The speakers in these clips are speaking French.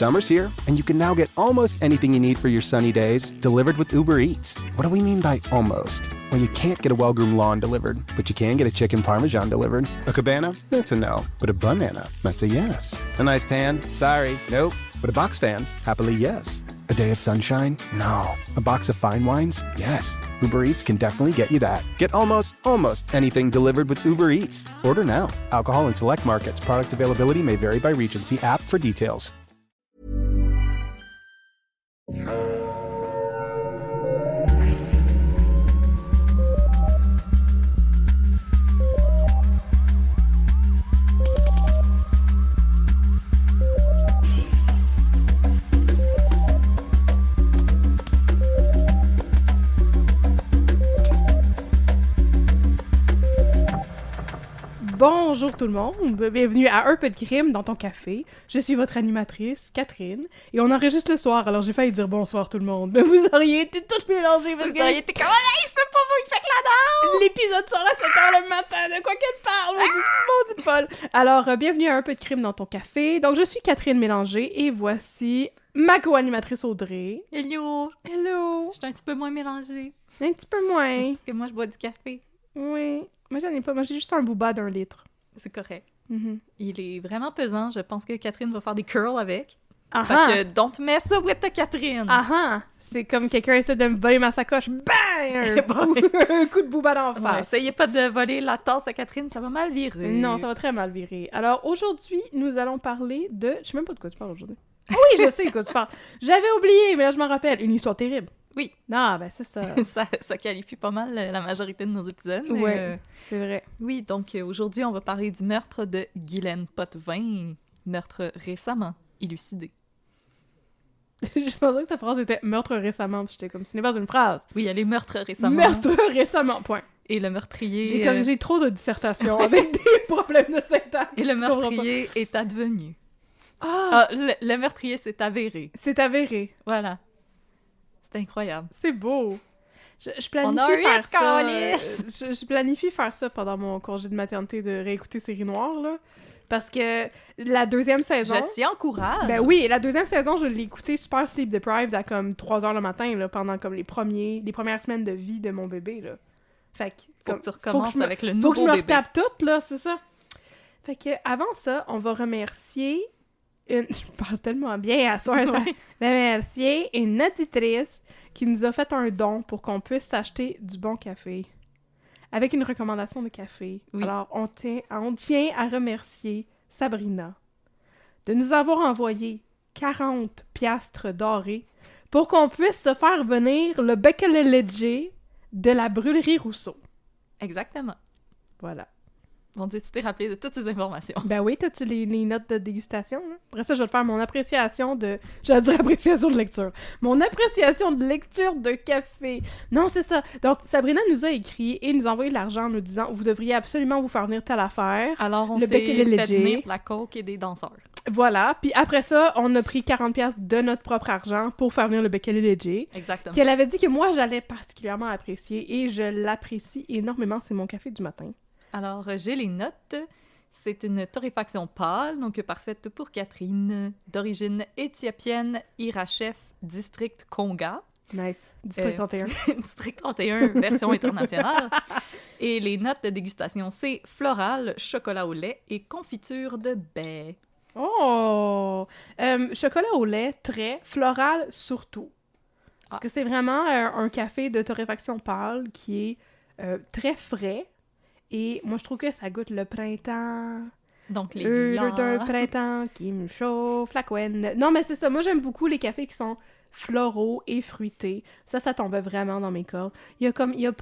Summer's here, and you can now get almost anything you need for your sunny days delivered with Uber Eats. What do we mean by almost? Well, you can't get a well-groomed lawn delivered, but you can get a chicken parmesan delivered. A cabana? That's a no. But a banana? That's a yes. A nice tan? Sorry, nope. But a box fan? Happily, yes. A day of sunshine? No. A box of fine wines? Yes. Uber Eats can definitely get you that. Get almost anything delivered with Uber Eats. Order now. Alcohol in select markets. Product availability may vary by region. See app for details. Bonjour tout le monde, bienvenue à Un peu de crime dans ton café. Je suis votre animatrice, Catherine, et on enregistre le soir, alors j'ai failli dire bonsoir tout le monde, mais vous auriez été tous mélangés parce que... Vous auriez été comme « il fait pas vous, il fait que la danse! » L'épisode sort à 7h le matin, de quoi qu'elle parle, maudite folle! Alors, bienvenue à Un peu de crime dans ton café. Donc, je suis Catherine Mélanger, et voici ma co-animatrice Audrey. Hello! Hello! Je suis un petit peu moins mélangée. Un petit peu moins. Parce que moi, je bois du café. Oui. Moi, j'en ai pas. Moi, j'ai juste un booba d'1 litre. C'est correct. Mm-hmm. Il est vraiment pesant. Je pense que Catherine va faire des curls avec. Ah Fait que don't mess up with the Catherine! Ah! C'est comme quelqu'un essaie de me voler ma sacoche. Bang! Un coup de booba d'en face. Ouais, essayez pas de voler la tasse à Catherine, ça va mal virer. Non, ça va très mal virer. Alors, aujourd'hui, nous allons parler de... Je sais même pas de quoi tu parles aujourd'hui. Oui, je sais de quoi tu parles. J'avais oublié, mais là, je m'en rappelle. Une histoire terrible. Oui. Ah, ben c'est ça. ça qualifie pas mal la majorité de nos épisodes. Mais ouais, c'est vrai. Oui, donc aujourd'hui, on va parler du meurtre de Guylaine Potvin. Meurtre récemment élucidé. Je pensais que ta phrase était « meurtre récemment », puis j'étais comme « ce n'est pas une phrase ». Oui, elle est meurtre récemment. Meurtre récemment, point. Et le meurtrier... J'ai trop de dissertations avec des problèmes de syntaxe. Et le meurtrier est advenu. Ah! Le meurtrier s'est avéré. C'est avéré. Voilà. C'est incroyable. C'est beau. Je planifie On a faire ça. calice! Je planifie faire ça pendant mon congé de maternité, de réécouter Série Noire, là. Parce que la deuxième saison... Je t'y encourage! Ben oui, la deuxième saison, je l'ai écoutée super sleep deprived à comme 3h le matin, là, pendant comme les premières semaines de vie de mon bébé, là. Fait que... Faut que tu recommences avec le Faut que je nouveau me bébé. retape tout, là, c'est ça. Fait que, avant ça, on va remercier je parle tellement bien à soir, ça. Remercier une auditrice qui nous a fait un don pour qu'on puisse s'acheter du bon café. Avec une recommandation de café. Oui. Alors, on tient à remercier Sabrina de nous avoir envoyé 40 piastres dorés pour qu'on puisse se faire venir le Becquerel de la brûlerie Rousseau. Exactement. Voilà. Mon Dieu, tu t'es rappelé de toutes ces informations. Ben oui, t'as-tu les notes de dégustation? Hein? Après ça, je vais te faire mon appréciation de... J'allais dire appréciation de lecture. Mon appréciation de lecture de café. Non, c'est ça. Donc, Sabrina nous a écrit et nous a envoyé de l'argent en nous disant « Vous devriez absolument vous faire venir telle affaire. » Alors, on Le s'est fait Becquerel venir la coke et des danseurs. Voilà. Puis après ça, on a pris 40 piastres de notre propre argent pour faire venir le Becquerel Exactement. qu'elle avait dit que moi, j'allais particulièrement apprécier et je l'apprécie énormément. C'est mon café du matin. Alors, j'ai les notes. C'est une torréfaction pâle, donc parfaite pour Catherine, d'origine éthiopienne, Irachef, district Konga. Nice. District 31. District 31, version internationale. Et les notes de dégustation, c'est floral, chocolat au lait et confiture de baie. Oh! Chocolat au lait, très. Floral, surtout. Parce que c'est vraiment un café de torréfaction pâle qui est très frais. Et moi, je trouve que ça goûte le printemps. Donc, les d'un lilas. printemps qui me chauffe la couenne. Non, mais c'est ça. Moi, j'aime beaucoup les cafés qui sont floraux et fruités. Ça tombait vraiment dans mes cordes. Il y a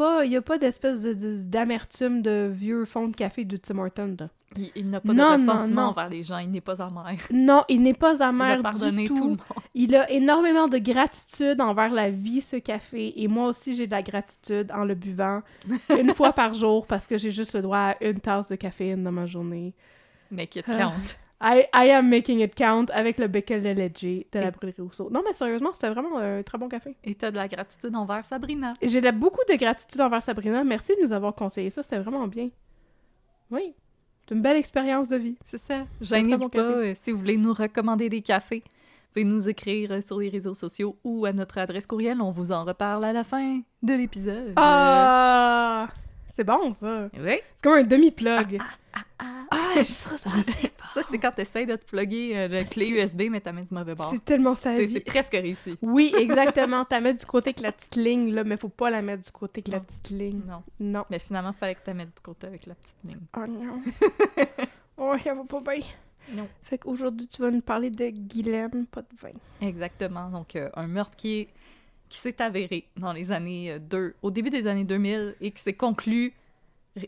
pas d'espèce d'amertume de vieux fond de café de Tim Hortons, là. Il n'a pas de Non, ressentiment non. envers les gens, il n'est pas amer. Non, il n'est pas Il amer va pardonner du tout le tout. monde. Il a énormément de gratitude envers la vie, ce café. Et moi aussi, j'ai de la gratitude en le buvant une fois par jour parce que j'ai juste le droit à une tasse de caféine dans ma journée. Make it count. I am making it count avec le Becquerel de la brûlerie Rousseau. Non, mais sérieusement, c'était vraiment un très bon café. Et t'as de la gratitude envers Sabrina. Et j'ai beaucoup de gratitude envers Sabrina. Merci de nous avoir conseillé ça, c'était vraiment bien. Oui, c'est une belle expérience de vie. C'est ça. très Gênez-vous bon pas café. si vous voulez nous recommander des cafés. pouvez nous écrire sur les réseaux sociaux ou à notre adresse courriel. On vous en reparle à la fin de l'épisode. Ah! C'est bon, ça. Oui. C'est comme un demi-plug. Ça Ça, c'est quand t'essayes de te plugger la clé USB, mais t'as mis du mauvais bord. C'est tellement ça. C'est presque réussi. Oui, exactement. T'as mis du côté avec la petite ligne, là, mais faut pas la mettre du côté avec la Non. petite ligne. Non. Non. Mais finalement, il fallait que tu mettes du côté avec la petite ligne. Oh non. Oh, ça va pas bien. Non. Fait qu'aujourd'hui, tu vas nous parler de Guylaine Potvin. Exactement. Donc, un meurtre qui s'est avéré dans les années au début des années 2000 et qui s'est conclu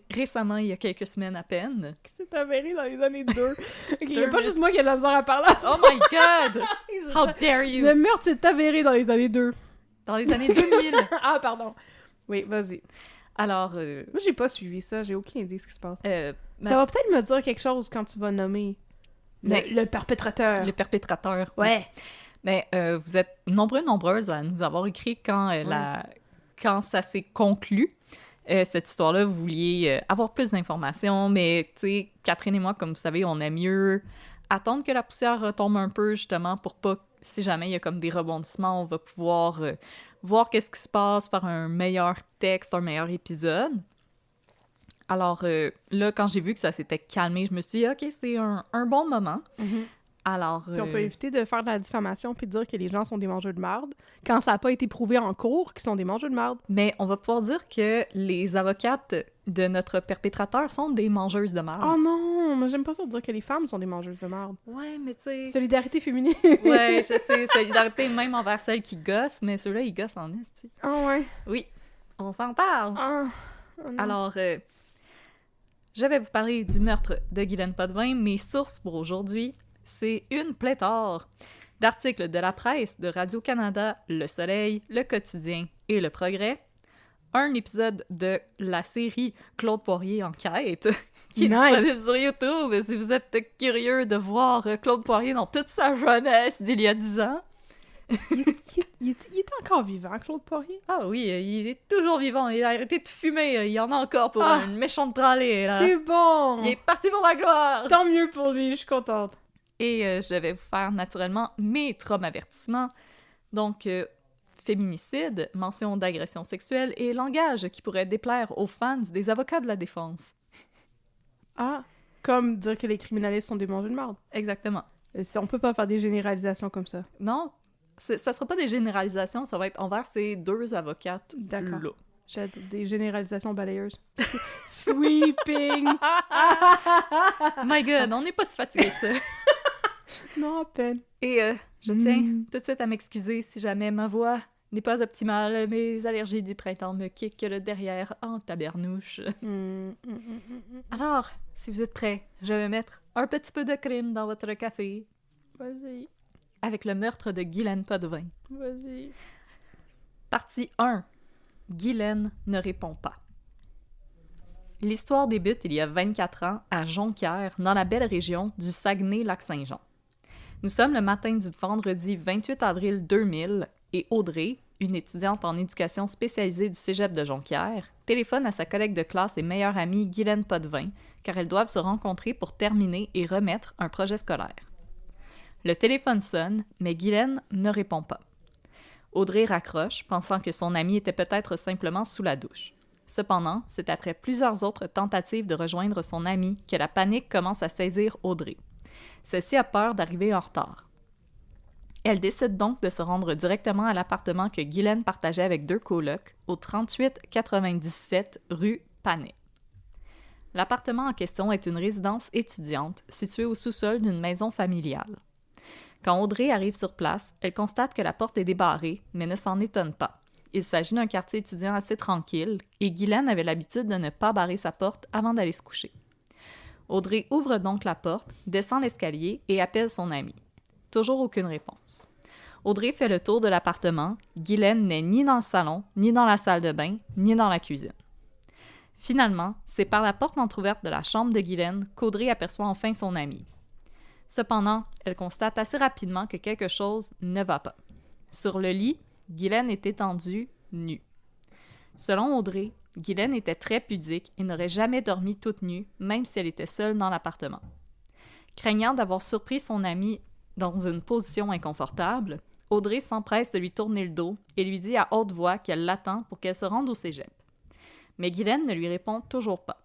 récemment, il y a quelques semaines à peine. Qui s'est avéré dans les années 2. Il y a pas juste moi qui ai de la misère à parler à ça. Oh my God! How dare you! Le meurtre s'est avéré dans les années 2. Dans les années 2000! Ah, pardon. Oui, vas-y. Alors, Moi, j'ai pas suivi ça. J'ai aucune idée de ce qui se passe. ben, Ça va peut-être me dire quelque chose quand tu vas nommer Mais- le perpétrateur. le perpétrateur. Ouais. Mais vous êtes nombreuses à nous avoir écrit quand, quand ça s'est conclu. Cette histoire-là, vous vouliez avoir plus d'informations, mais tu sais, Catherine et moi, comme vous savez, on aime mieux attendre que la poussière retombe un peu, justement, pour pas, si jamais il y a comme des rebondissements, on va pouvoir voir qu'est-ce qui se passe, faire un meilleur texte, un meilleur épisode. Alors là, quand j'ai vu que ça s'était calmé, je me suis dit, OK, c'est un bon moment. Mhm. Alors... Puis on peut éviter de faire de la diffamation puis de dire que les gens sont des mangeurs de marde quand ça n'a pas été prouvé en cours qu'ils sont des mangeurs de marde. Mais on va pouvoir dire que les avocates de notre perpétrateur sont des mangeuses de marde. Oh non, moi j'aime pas ça de dire que les femmes sont des mangeuses de marde. Ouais, mais tu sais... Solidarité féminine. Ouais, je sais, solidarité même envers celles qui gossent, mais ceux-là, ils gossent en esti. Ah ouais. Oui, on s'en parle. Ah. Oh non. Alors, je vais vous parler du meurtre de Guylaine Potvin. Mes sources pour aujourd'hui, c'est une pléthore d'articles de la presse, de Radio-Canada, Le Soleil, Le Quotidien et Le Progrès. Un épisode de la série Claude Poirier Enquête, qui est Nice. disponible sur YouTube si vous êtes curieux de voir Claude Poirier dans toute sa jeunesse d'il y a 10 ans. Il est encore vivant, Claude Poirier? Ah oui, il est toujours vivant, il a arrêté de fumer, il y en a encore pour Ah. une méchante tralée, là. C'est bon! Il est parti pour la gloire! Tant mieux pour lui, je suis contente. Et je vais vous faire naturellement mes traumavertissements. Donc, féminicide, mention d'agression sexuelle et langage qui pourrait déplaire aux fans des avocats de la défense. Ah, comme dire que les criminalistes sont des mangeurs de marde. Exactement. On peut pas faire des généralisations comme ça. Non, ça sera pas des généralisations, ça va être envers ces deux avocates D'accord. là. J'ai dit des généralisations balayeuses. Sweeping! My God, on n'est pas si fatigué que ça. Non, à peine. Et je tiens tout de suite à m'excuser si jamais ma voix n'est pas optimale. Mes allergies du printemps me kickent le derrière en tabernouche. Alors, si vous êtes prêts, je vais mettre un petit peu de crème dans votre café Vas-y, avec le meurtre de Guylaine Potvin. vas-y. Partie 1. Guylaine ne répond pas. L'histoire débute il y a 24 ans à Jonquière, dans la belle région du Saguenay-Lac-Saint-Jean. Nous sommes le matin du vendredi 28 avril 2000 et Audrey, une étudiante en éducation spécialisée du cégep de Jonquière, téléphone à sa collègue de classe et meilleure amie Guylaine Potvin car elles doivent se rencontrer pour terminer et remettre un projet scolaire. Le téléphone sonne, mais Guylaine ne répond pas. Audrey raccroche, pensant que son amie était peut-être simplement sous la douche. Cependant, c'est après plusieurs autres tentatives de rejoindre son amie que la panique commence à saisir Audrey. Celle-ci a peur d'arriver en retard. Elle décide donc de se rendre directement à l'appartement que Guylaine partageait avec deux colocs au 3897 rue Panet. L'appartement en question est une résidence étudiante située au sous-sol d'une maison familiale. Quand Audrey arrive sur place, elle constate que la porte est débarrée, mais ne s'en étonne pas. Il s'agit d'un quartier étudiant assez tranquille et Guylaine avait l'habitude de ne pas barrer sa porte avant d'aller se coucher. Audrey ouvre donc la porte, descend l'escalier et appelle son amie. Toujours aucune réponse. Audrey fait le tour de l'appartement. Guylaine n'est ni dans le salon, ni dans la salle de bain, ni dans la cuisine. Finalement, c'est par la porte entrouverte de la chambre de Guylaine qu'Audrey aperçoit enfin son amie. Cependant, elle constate assez rapidement que quelque chose ne va pas. Sur le lit, Guylaine est étendue, nue. Selon Audrey, Guylaine était très pudique et n'aurait jamais dormi toute nue, même si elle était seule dans l'appartement. Craignant d'avoir surpris son amie dans une position inconfortable, Audrey s'empresse de lui tourner le dos et lui dit à haute voix qu'elle l'attend pour qu'elle se rende au cégep. Mais Guylaine ne lui répond toujours pas.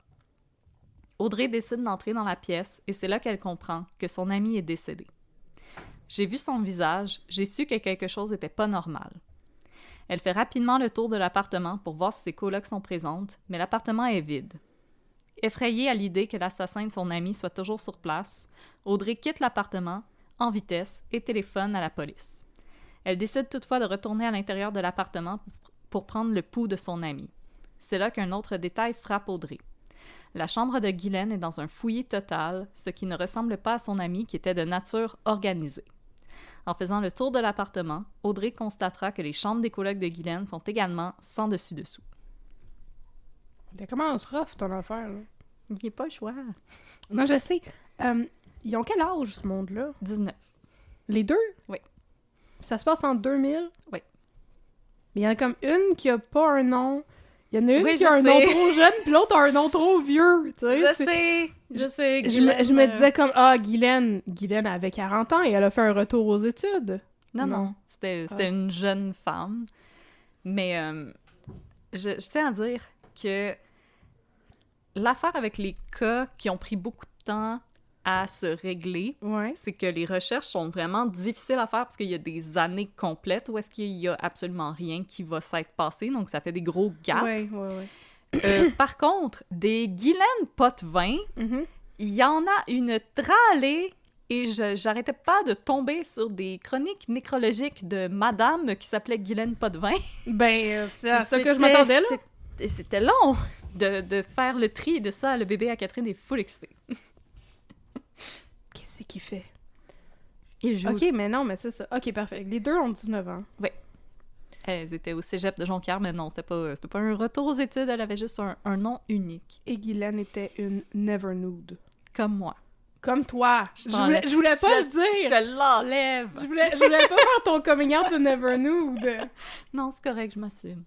Audrey décide d'entrer dans la pièce et c'est là qu'elle comprend que son amie est décédée. J'ai vu son visage, j'ai su que quelque chose n'était pas normal. Elle fait rapidement le tour de l'appartement pour voir si ses colocs sont présentes, mais l'appartement est vide. Effrayée à l'idée que l'assassin de son amie soit toujours sur place, Audrey quitte l'appartement en vitesse et téléphone à la police. Elle décide toutefois de retourner à l'intérieur de l'appartement pour prendre le pouls de son amie. C'est là qu'un autre détail frappe Audrey. La chambre de Guylaine est dans un fouillis total, ce qui ne ressemble pas à son amie qui était de nature organisée. En faisant le tour de l'appartement, Audrey constatera que les chambres des colocs de Guylaine sont également sans dessus-dessous. Ça commence rough, ton affaire, là. Il n'y a pas le choix. Moi, je sais. Ils ont quel âge, ce monde-là? 19. Les deux? Oui. Ça se passe en 2000? Oui. Mais il y en a comme une qui a pas un nom. Il y en a une Oui, qui a un je nom sais. trop jeune, puis l'autre a un nom trop vieux, tu sais. Je sais. Je me disais comme, Guylaine avait 40 ans et elle a fait un retour aux études. Non. C'était une jeune femme. Mais je tiens à dire que l'affaire avec les cas qui ont pris beaucoup de temps à se régler, Ouais. c'est que les recherches sont vraiment difficiles à faire parce qu'il y a des années complètes où est-ce qu'il y a absolument rien qui va s'être passé, donc ça fait des gros gaps. Ouais. Par contre, des Guylaine Potvin, Mhm. il y en a une tralée et j'arrêtais pas de tomber sur des chroniques nécrologiques de madame qui s'appelait Guylaine Potvin. Ben, c'est à ça que je m'attendais, là. C'était long de faire le tri de ça. Le bébé à Catherine est full excité. Qu'est-ce qu'il fait? Il joue. Ok, mais non, mais c'est ça. Ok, parfait. Les deux ont 19 ans. Elles étaient au cégep de Jonquière, mais non, c'était pas un retour aux études. Elle avait juste un nom unique. Et Guylaine était une never nude. Comme moi. Comme toi. Je t'enlève. voulais pas le Je dire. te l'enlève! Je voulais pas faire ton coming out de never nude. Non, c'est correct, je m'assume.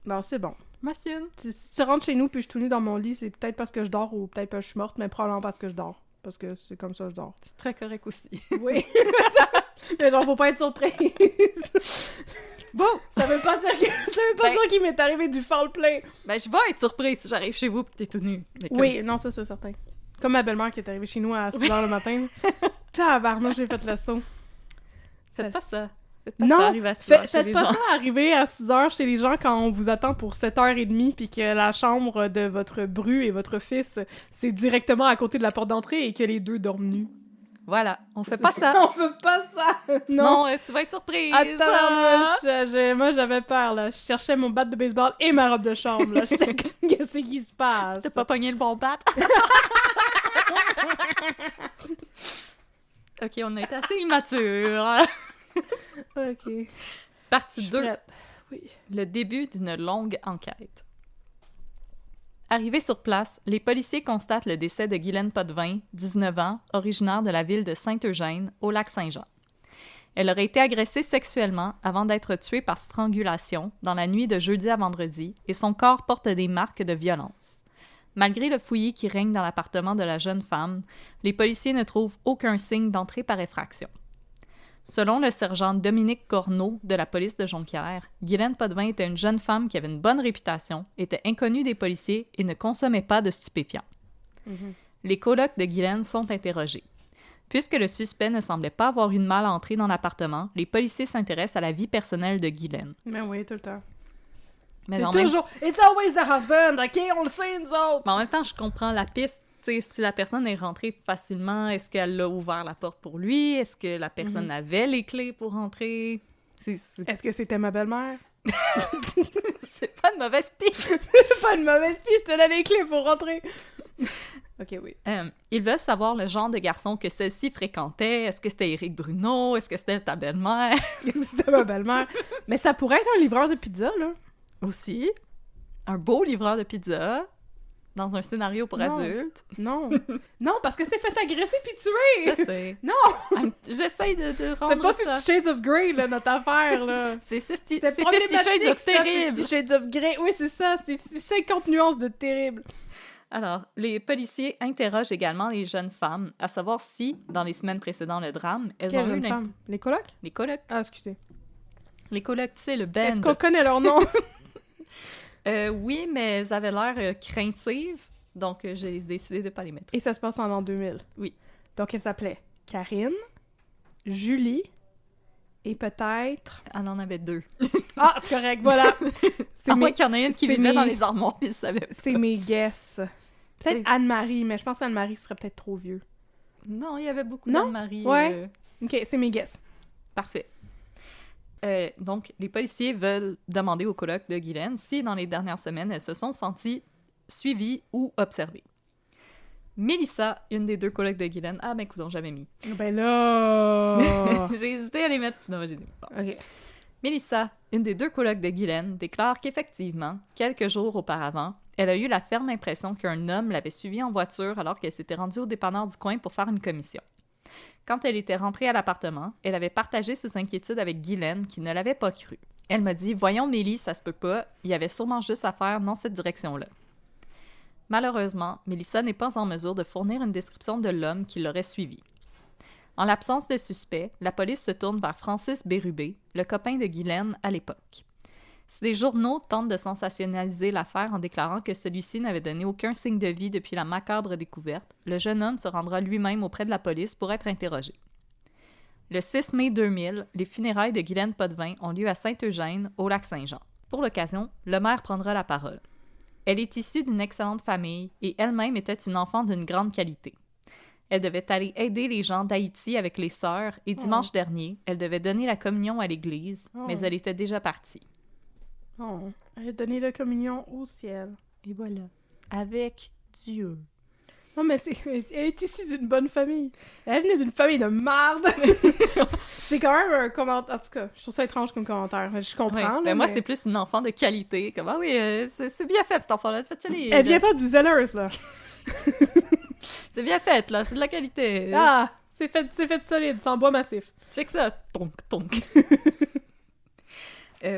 Bon, c'est bon. Je m'assume. Si tu rentres chez nous puis je suis tout nue dans mon lit, c'est peut-être parce que je dors ou peut-être parce que je suis morte, mais probablement parce que je dors. Parce que c'est comme ça que je dors. C'est très correct aussi. Oui. Mais genre, faut pas être surprise. Bon, ça veut pas dire qu'il m'est arrivé du foul play. Ben, je vais être surprise si j'arrive chez vous et t'es tout nu. Mais comme- Oui, non, ça c'est certain. Comme ma belle-mère qui est arrivée chez nous à 6h le matin. Tabarnak, j'ai fait le saut. Faites pas ça. Faites pas Non, ça arriver à 6 heures chez faites les pas gens. ça arriver à 6h chez les gens quand on vous attend pour 7h30 puis que la chambre de votre bru et votre fils, c'est directement à côté de la porte d'entrée et que les deux dorment nus. Voilà, on fait pas ça. On fait pas ça! Non! Sinon, tu vas être surprise. Attends, moi j'avais peur, là. Je cherchais mon bat de baseball et ma robe de chambre, là. J'étais comme, qu'est-ce qui se passe? T'as pas pogné le bon bat. Ok, on est assez immature. Ok. Partie Je suis 2. prête. Oui. Le début d'une longue enquête. Arrivés sur place, les policiers constatent le décès de Guylaine Potvin, 19 ans, originaire de la ville de Saint-Eugène, au Lac-Saint-Jean. Elle aurait été agressée sexuellement avant d'être tuée par strangulation dans la nuit de jeudi à vendredi et son corps porte des marques de violence. Malgré le fouillis qui règne dans l'appartement de la jeune femme, les policiers ne trouvent aucun signe d'entrée par effraction. Selon le sergent Dominique Corneau de la police de Jonquière, Guylaine Potvin était une jeune femme qui avait une bonne réputation, était inconnue des policiers et ne consommait pas de stupéfiants. Mhm. Les colocs de Guylaine sont interrogés. Puisque le suspect ne semblait pas avoir eu de mal à entrer dans l'appartement, les policiers s'intéressent à la vie personnelle de Guylaine. Mais oui, tout le temps. Mais C'est en, même... toujours... It's always the husband, ok? On le sait, nous autres! mais en même temps, je comprends la piste. T'sais, si la personne est rentrée facilement, est-ce qu'elle a ouvert la porte pour lui? Est-ce que la personne avait les clés pour rentrer? Est-ce que c'était ma belle-mère? C'est pas une mauvaise piste! C'est pas une mauvaise piste, elle a les clés pour rentrer! Ok, oui. Ils veulent savoir le genre de garçon que celle-ci fréquentait. Est-ce que c'était Éric Bruno? Est-ce que c'était ta belle-mère? C'était ma belle-mère. Mais ça pourrait être un livreur de pizza, là. Aussi, un beau livreur de pizza dans un scénario pour Non. adultes. Non. Non, parce que c'est fait agresser puis tuer! Je sais. Non! J'essaye de C'est rendre pas ça. 50 Shades of Grey, là, notre affaire, là. C'est C'était 50 problématique, Shades of ça, terrible. 50 Shades of Grey. Oui, c'est ça, c'est 50 nuances de terrible. Alors, les policiers interrogent également les jeunes femmes à savoir si, dans les semaines précédant le drame, elles Quelle ont eu jeune femme? Les colocs? les colocs. Ah, excusez. Les colocs, tu sais, le band. Est-ce qu'on connaît leur nom? Oui, mais elles avaient l'air craintives, donc j'ai décidé de ne pas les mettre. Et ça se passe en l'an 2000. Oui. Donc, elle s'appelait Karine, Julie, et peut-être... Elle en avait 2. Ah, c'est correct, voilà. C'est À moins mes... qu'il y en ait une qui c'est vivait dans mes- les armoires, puis elle savait pas. C'est mes guesses. Peut-être C'est- Anne-Marie, mais je pense qu'Anne-Marie serait peut-être trop vieux. Non, il y avait beaucoup Non? d'Anne-Marie. Ouais. OK, c'est mes guesses. Parfait. Donc, les policiers veulent demander aux colocs de Guylaine si, dans les dernières semaines, elles se sont senties suivies ou observées. Mélissa, une des 2 colocs de Guylaine... Ah, ben, coudonc, j'avais mis. Ben là... J'ai hésité à les mettre, sinon j'ai dit... Bon. OK. Mélissa, une des 2 colocs de Guylaine, déclare qu'effectivement, quelques jours auparavant, elle a eu la ferme impression qu'un homme l'avait suivie en voiture alors qu'elle s'était rendue au dépanneur du coin pour faire une commission. Quand elle était rentrée à l'appartement, elle avait partagé ses inquiétudes avec Guylaine, qui ne l'avait pas cru. Elle m'a dit « Voyons, Mélie, ça se peut pas, il y avait sûrement juste à faire dans cette direction-là. » Malheureusement, Mélissa n'est pas en mesure de fournir une description de l'homme qui l'aurait suivie. En l'absence de suspect, la police se tourne vers Francis Bérubé, le copain de Guylaine à l'époque. Si des journaux tentent de sensationnaliser l'affaire en déclarant que celui-ci n'avait donné aucun signe de vie depuis la macabre découverte, le jeune homme se rendra lui-même auprès de la police pour être interrogé. Le 6 mai 2000, les funérailles de Guylaine Potvin ont lieu à Saint-Eugène, au Lac-Saint-Jean. Pour l'occasion, le maire prendra la parole. Elle est issue d'une excellente famille et elle-même était une enfant d'une grande qualité. Elle devait aller aider les gens d'Haïti avec les sœurs et dimanche dernier, elle devait donner la communion à l'église, mais elle était déjà partie. Oh, elle a donné la communion au ciel. Et voilà. Avec Dieu. Non, mais elle est issue d'une bonne famille. Elle venait d'une famille de marde. C'est quand même un commentaire... En tout cas, je trouve ça étrange comme commentaire. Je comprends, Ouais. là, Ben moi, mais- c'est plus une enfant de qualité. Comme, ah oui, c'est bien fait, cet enfant-là. Elle vient pas du Zellers, là. C'est bien fait, là. C'est de la qualité. Ah! C'est fait solide, c'est en bois massif. Check ça. Tonk, tonk.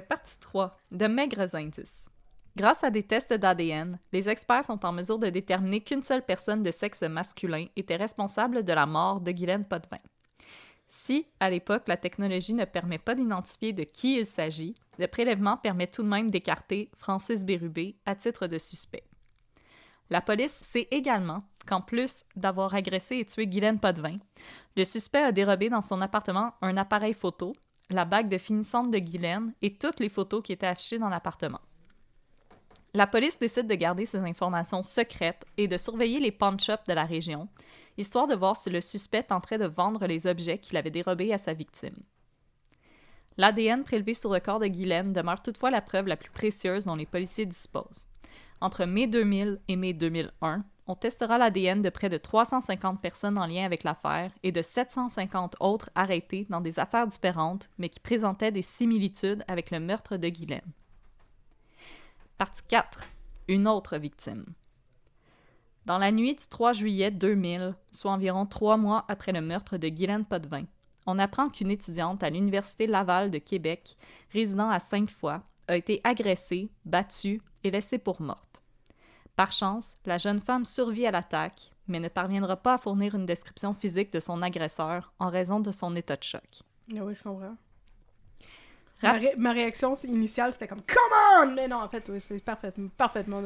Partie 3. De maigres indices. Grâce à des tests d'ADN, les experts sont en mesure de déterminer qu'une seule personne de sexe masculin était responsable de la mort de Guylaine Potvin. Si, à l'époque, la technologie ne permet pas d'identifier de qui il s'agit, le prélèvement permet tout de même d'écarter Francis Bérubé à titre de suspect. La police sait également qu'en plus d'avoir agressé et tué Guylaine Potvin, le suspect a dérobé dans son appartement un appareil photo, la bague de finissante de Guylaine et toutes les photos qui étaient affichées dans l'appartement. La police décide de garder ces informations secrètes et de surveiller les pawn-shops de la région, histoire de voir si le suspect tenterait de vendre les objets qu'il avait dérobés à sa victime. L'ADN prélevé sur le corps de Guylaine demeure toutefois la preuve la plus précieuse dont les policiers disposent. Entre mai 2000 et mai 2001, on testera l'ADN de près de 350 personnes en lien avec l'affaire et de 750 autres arrêtés dans des affaires différentes, mais qui présentaient des similitudes avec le meurtre de Guylaine. Partie 4. Une autre victime. Dans la nuit du 3 juillet 2000, soit environ 3 mois après le meurtre de Guylaine Potvin, on apprend qu'une étudiante à l'Université Laval de Québec, résidant à Sainte-Foy, a été agressée, battue et laissée pour morte. Par chance, la jeune femme survit à l'attaque, mais ne parviendra pas à fournir une description physique de son agresseur en raison de son état de choc. Ah oui, je comprends. Rap- Ma réaction initiale, c'était comme « Come on! » Mais non, en fait, oui, c'est parfaitement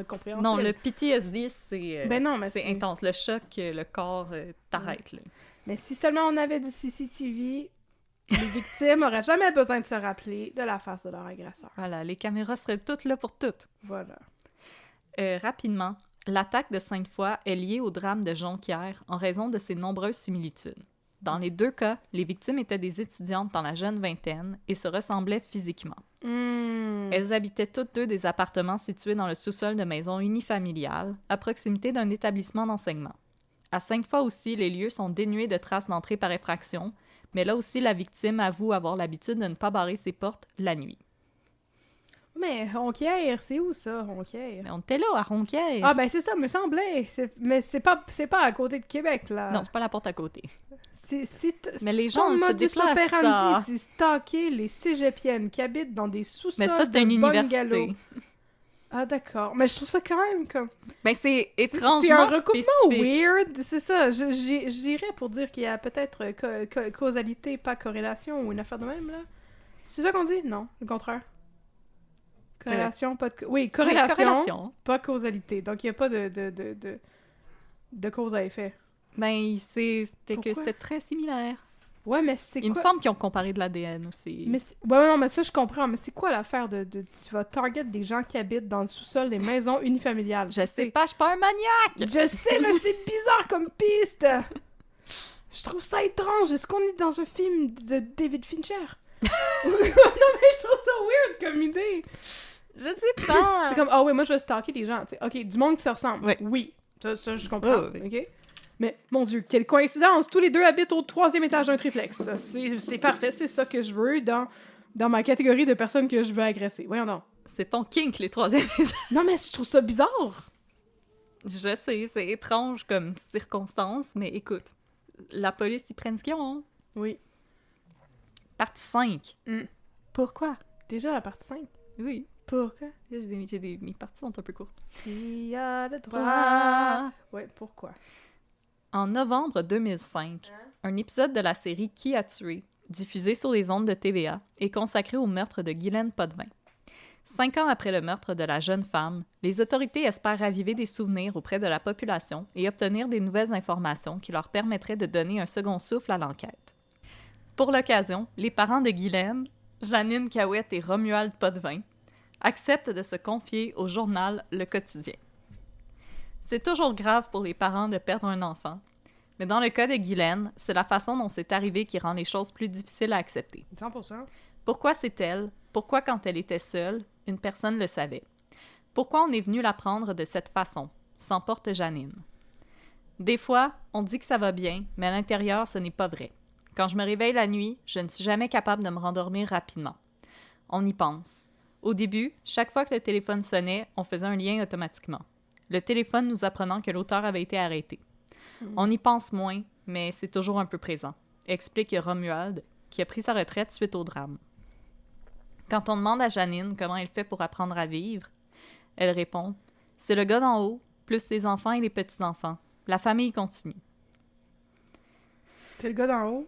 compréhensible. Non, le PTSD, c'est Ben non, mais c'est intense. Le choc, le corps t'arrête. Là. Mais si seulement on avait du CCTV, les victimes n'auraient jamais besoin de se rappeler de la face de leur agresseur. Voilà, les caméras seraient toutes là pour toutes. Voilà. Rapidement, l'attaque de Sainte-Foy est liée au drame de Jonquière en raison de ses nombreuses similitudes. Dans les 2 cas, les victimes étaient des étudiantes dans la jeune vingtaine et se ressemblaient physiquement. Elles habitaient toutes 2 des appartements situés dans le sous-sol de maisons unifamiliales, à proximité d'un établissement d'enseignement. À Sainte-Foy aussi, les lieux sont dénués de traces d'entrée par effraction, mais là aussi, la victime avoue avoir l'habitude de ne pas barrer ses portes la nuit. Mais Ronquière, c'est où ça, Ronquière? Mais on était là, à Ronquière. Ah ben c'est ça, me semblait. Mais c'est pas à côté de Québec, là. Non, c'est pas la porte à côté. Mais les gens ton se modus déplacent, ça. operandi, c'est stalker les cégepiennes qui habitent dans des sous-sols Mais ça, c'était de une bungalows. université. Ah, d'accord. Mais je trouve ça quand même comme... Ben, c'est étrangement C'est un recoupement spécifique. weird, c'est ça. J'irais pour dire qu'il y a peut-être causalité, pas corrélation, ou une affaire de même, là. C'est ça qu'on dit? Non, le contraire. Corrélation, pas de... Oui, Oui, corrélation, corrélation. pas causalité. Donc, il n'y a pas de cause à effet. Ben, c'était que Pourquoi? c'était très similaire. Ouais, mais c'est Il me quoi... semble qu'ils ont comparé de l'ADN aussi. Mais ouais, non, mais ça, je comprends. Mais c'est quoi l'affaire de... Tu vas target des gens qui habitent dans le sous-sol des maisons unifamiliales? Je sais pas, je suis pas un maniaque! Je sais, mais c'est bizarre comme piste! Je trouve ça étrange. Est-ce qu'on est dans un film de David Fincher? Non, mais je trouve ça weird comme idée. Je sais pas! C'est comme, ah oui, moi, je vais stalker des gens. Tu sais. OK, du monde qui se ressemble. Ouais. Oui, ça, je comprends. Oui. OK? Mais, mon Dieu, quelle coïncidence! Tous les deux habitent au 3e étage d'un triplex. Ça, c'est parfait. C'est ça que je veux dans ma catégorie de personnes que je veux agresser. Voyons donc. C'est ton kink, les troisièmes étages. Non, mais je trouve ça bizarre. Je sais, c'est étrange comme circonstance, mais écoute, la police, ils prennent ce qu'ils ont. Oui. Partie 5. Mm. Pourquoi? Déjà, la partie 5. Oui. Pourquoi? Mes parties sont un peu courtes. Qui a le droit? Ah. Ouais, pourquoi? En novembre 2005, un épisode de la série Qui a tué, diffusé sur les ondes de TVA, est consacré au meurtre de Guylaine Potvin. 5 ans après le meurtre de la jeune femme, les autorités espèrent raviver des souvenirs auprès de la population et obtenir des nouvelles informations qui leur permettraient de donner un second souffle à l'enquête. Pour l'occasion, les parents de Guylaine, Janine Cahouette et Romuald Potvin, acceptent de se confier au journal Le Quotidien. C'est toujours grave pour les parents de perdre un enfant, mais dans le cas de Guylaine, c'est la façon dont c'est arrivé qui rend les choses plus difficiles à accepter. 100%. Pourquoi c'est elle? Pourquoi quand elle était seule, une personne le savait? Pourquoi on est venu la prendre de cette façon? S'emporte Janine. Des fois, on dit que ça va bien, mais à l'intérieur, ce n'est pas vrai. Quand je me réveille la nuit, je ne suis jamais capable de me rendormir rapidement. On y pense. Au début, chaque fois que le téléphone sonnait, on faisait un lien automatiquement. Le téléphone nous apprenant que l'auteur avait été arrêté. On y pense moins, mais c'est toujours un peu présent, explique Romuald, qui a pris sa retraite suite au drame. Quand on demande à Janine comment elle fait pour apprendre à vivre, elle répond « C'est le gars d'en haut, plus les enfants et les petits-enfants. La famille continue. C'est le gars d'en haut?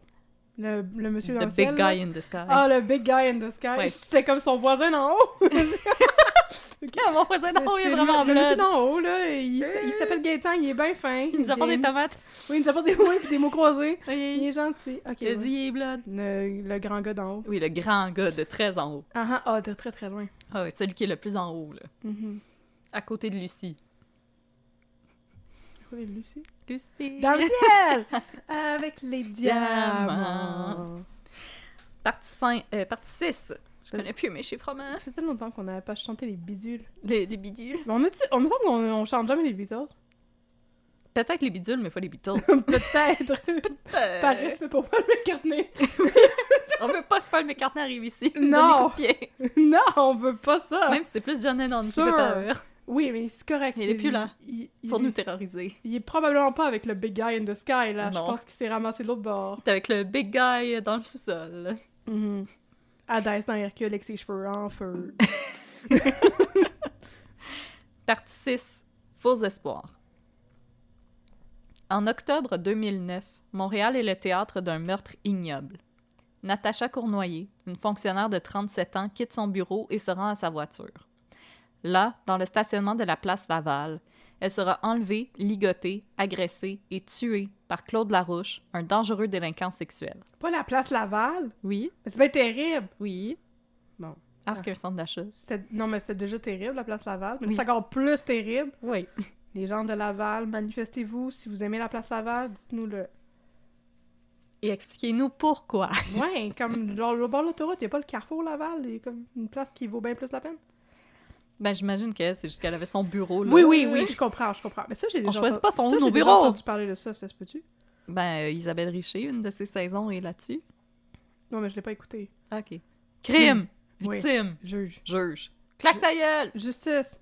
Le monsieur dans The le ciel, big là? guy in the sky. Ah, le big guy in the sky. Ouais. C'était comme son voisin d'en haut. Mon voisin d'en haut, il est C'est vraiment le monsieur blood. d'en haut, là. Il s'appelle Gaëtan, il est bien fin. Il nous apporte des tomates. Oui, il nous apporte des mots et des mots croisés. Il Oui. est gentil. Ok. Il a dit, ouais. il est blood. Le grand gars d'en haut. Oui, le grand gars de très en haut. Ah, de très très loin. Ah oui, celui qui est le plus en haut, là. Mhm. À côté de Lucie. Oui, Lucie. Lucie! Dans le ciel! Avec les Diamants. diamants. Partie 6. Je connais plus mes chiffres romains. Ça faisait longtemps qu'on n'avait pas chanté les bidules. Les bidules. Mais on me semble qu'on chante jamais les Beatles. Peut-être les bidules, mais pas les Beatles. Peut-être. Par respect pour Paul McCartney. On veut pas que Paul McCartney arrive ici. Non. Donne des coups de pied. Non, on veut pas ça. Même si c'est plus John Lennon qui Sûr. fait peur. Oui, mais c'est correct. Il est plus là Il- Pour nous terroriser. Il est probablement pas avec le big guy in the sky, là. Non. Je pense qu'il s'est ramassé de l'autre bord. T'es avec le big guy dans le sous-sol. Mhm. Hadès dans Hercule avec ses cheveux en feu. Partie 6. Faux espoirs. En octobre 2009, Montréal est le théâtre d'un meurtre ignoble. Natacha Cournoyer, une fonctionnaire de 37 ans, quitte son bureau et se rend à sa voiture. Là, dans le stationnement de la place Laval, elle sera enlevée, ligotée, agressée et tuée par Claude Larouche, un dangereux délinquant sexuel. Pas la place Laval? Oui, Mais c'est bien terrible! oui. Bon. Arc un centre d'achat. Non, mais c'était déjà terrible, la place Laval. Mais Oui. c'est encore plus terrible. Oui. Les gens de Laval, manifestez-vous. Si vous aimez la place Laval, dites-nous-le. Et expliquez-nous pourquoi. Ouais, comme genre, au bord de l'autoroute, il n'y a pas le carrefour Laval. Il y a comme une place qui vaut bien plus la peine. Ben, j'imagine que c'est juste qu'elle avait son bureau là. Oui, je comprends. Mais ça, j'ai déjà choisit pas son ça, nos j'ai déjà bureaux. entendu parler de ça se peut-tu? Ben, Isabelle Richer, une de ses saisons, est là-dessus. Non, mais je l'ai pas écouté. OK. Crime! Oui. Victime! Juge. Juge! Claque sa gueule! Justice.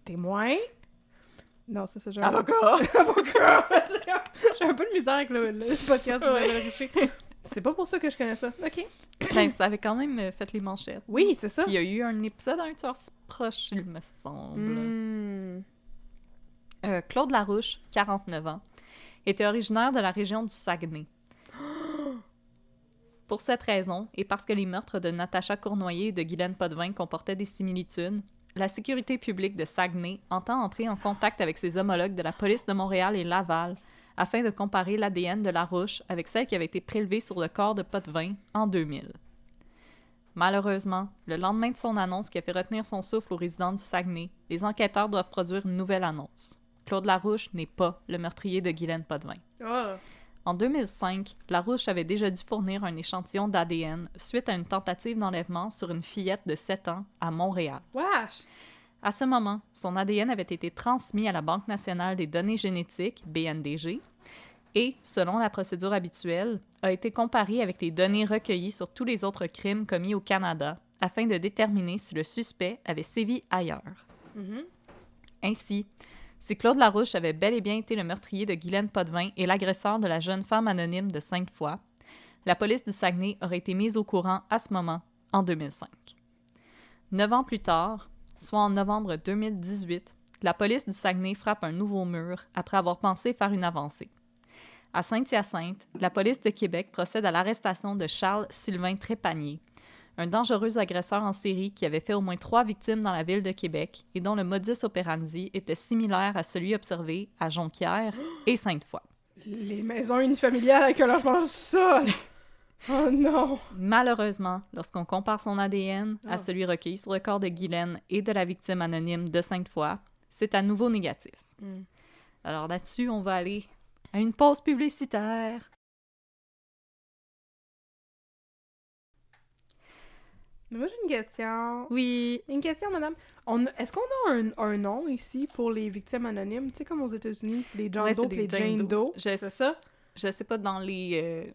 Témoin. Non, c'est ça, j'ai Avocat! Avocat! J'ai un peu de misère avec le podcast de Isabelle Richer. C'est pas pour ça que je connais ça. OK. Ben, ça avait quand même fait les manchettes. Oui, c'est ça. Puis il y a eu un épisode Un tueur si proche, il me semble. Claude Larouche, 49 ans, était originaire de la région du Saguenay. Pour cette raison, et parce que les meurtres de Natacha Cournoyer et de Guylaine Potvin comportaient des similitudes, la sécurité publique de Saguenay entend entrer en contact avec ses homologues de la police de Montréal et Laval afin de comparer l'ADN de Larouche avec celle qui avait été prélevée sur le corps de Potvin en 2000. Malheureusement, le lendemain de son annonce qui a fait retenir son souffle aux résidents du Saguenay, les enquêteurs doivent produire une nouvelle annonce. Claude Larouche n'est pas le meurtrier de Guylaine Potvin. En 2005, Larouche avait déjà dû fournir un échantillon d'ADN suite à une tentative d'enlèvement sur une fillette de 7 ans à Montréal. Wesh! À ce moment, son ADN avait été transmis à la Banque nationale des données génétiques, BNDG, et, selon la procédure habituelle, a été comparé avec les données recueillies sur tous les autres crimes commis au Canada afin de déterminer si le suspect avait sévi ailleurs. Ainsi, si Claude Larouche avait bel et bien été le meurtrier de Guylaine Potvin et l'agresseur de la jeune femme anonyme de Sainte-Foy, la police du Saguenay aurait été mise au courant à ce moment, en 2005. 9 ans plus tard, soit en novembre 2018, la police du Saguenay frappe un nouveau mur après avoir pensé faire une avancée. À Saint-Hyacinthe, la police de Québec procède à l'arrestation de Charles-Sylvain Trépanier, un dangereux agresseur en série qui avait fait au moins 3 victimes dans la ville de Québec et dont le modus operandi était similaire à celui observé à Jonquière et Sainte-Foy. Les maisons unifamiliales avec un logement sol! Oh non! Malheureusement, lorsqu'on compare son ADN à celui recueilli sur le corps de Guylaine et de la victime anonyme de Sainte-Foy, c'est à nouveau négatif. Alors là-dessus, on va aller à une pause publicitaire. Moi, j'ai une question. Oui. Une question, madame. Est-ce qu'on a un nom ici pour les victimes anonymes? Tu sais, comme aux États-Unis, c'est les John Ouais, Doe c'est et les des Jane Jane Doe. Doe. C'est ça? Je sais pas dans les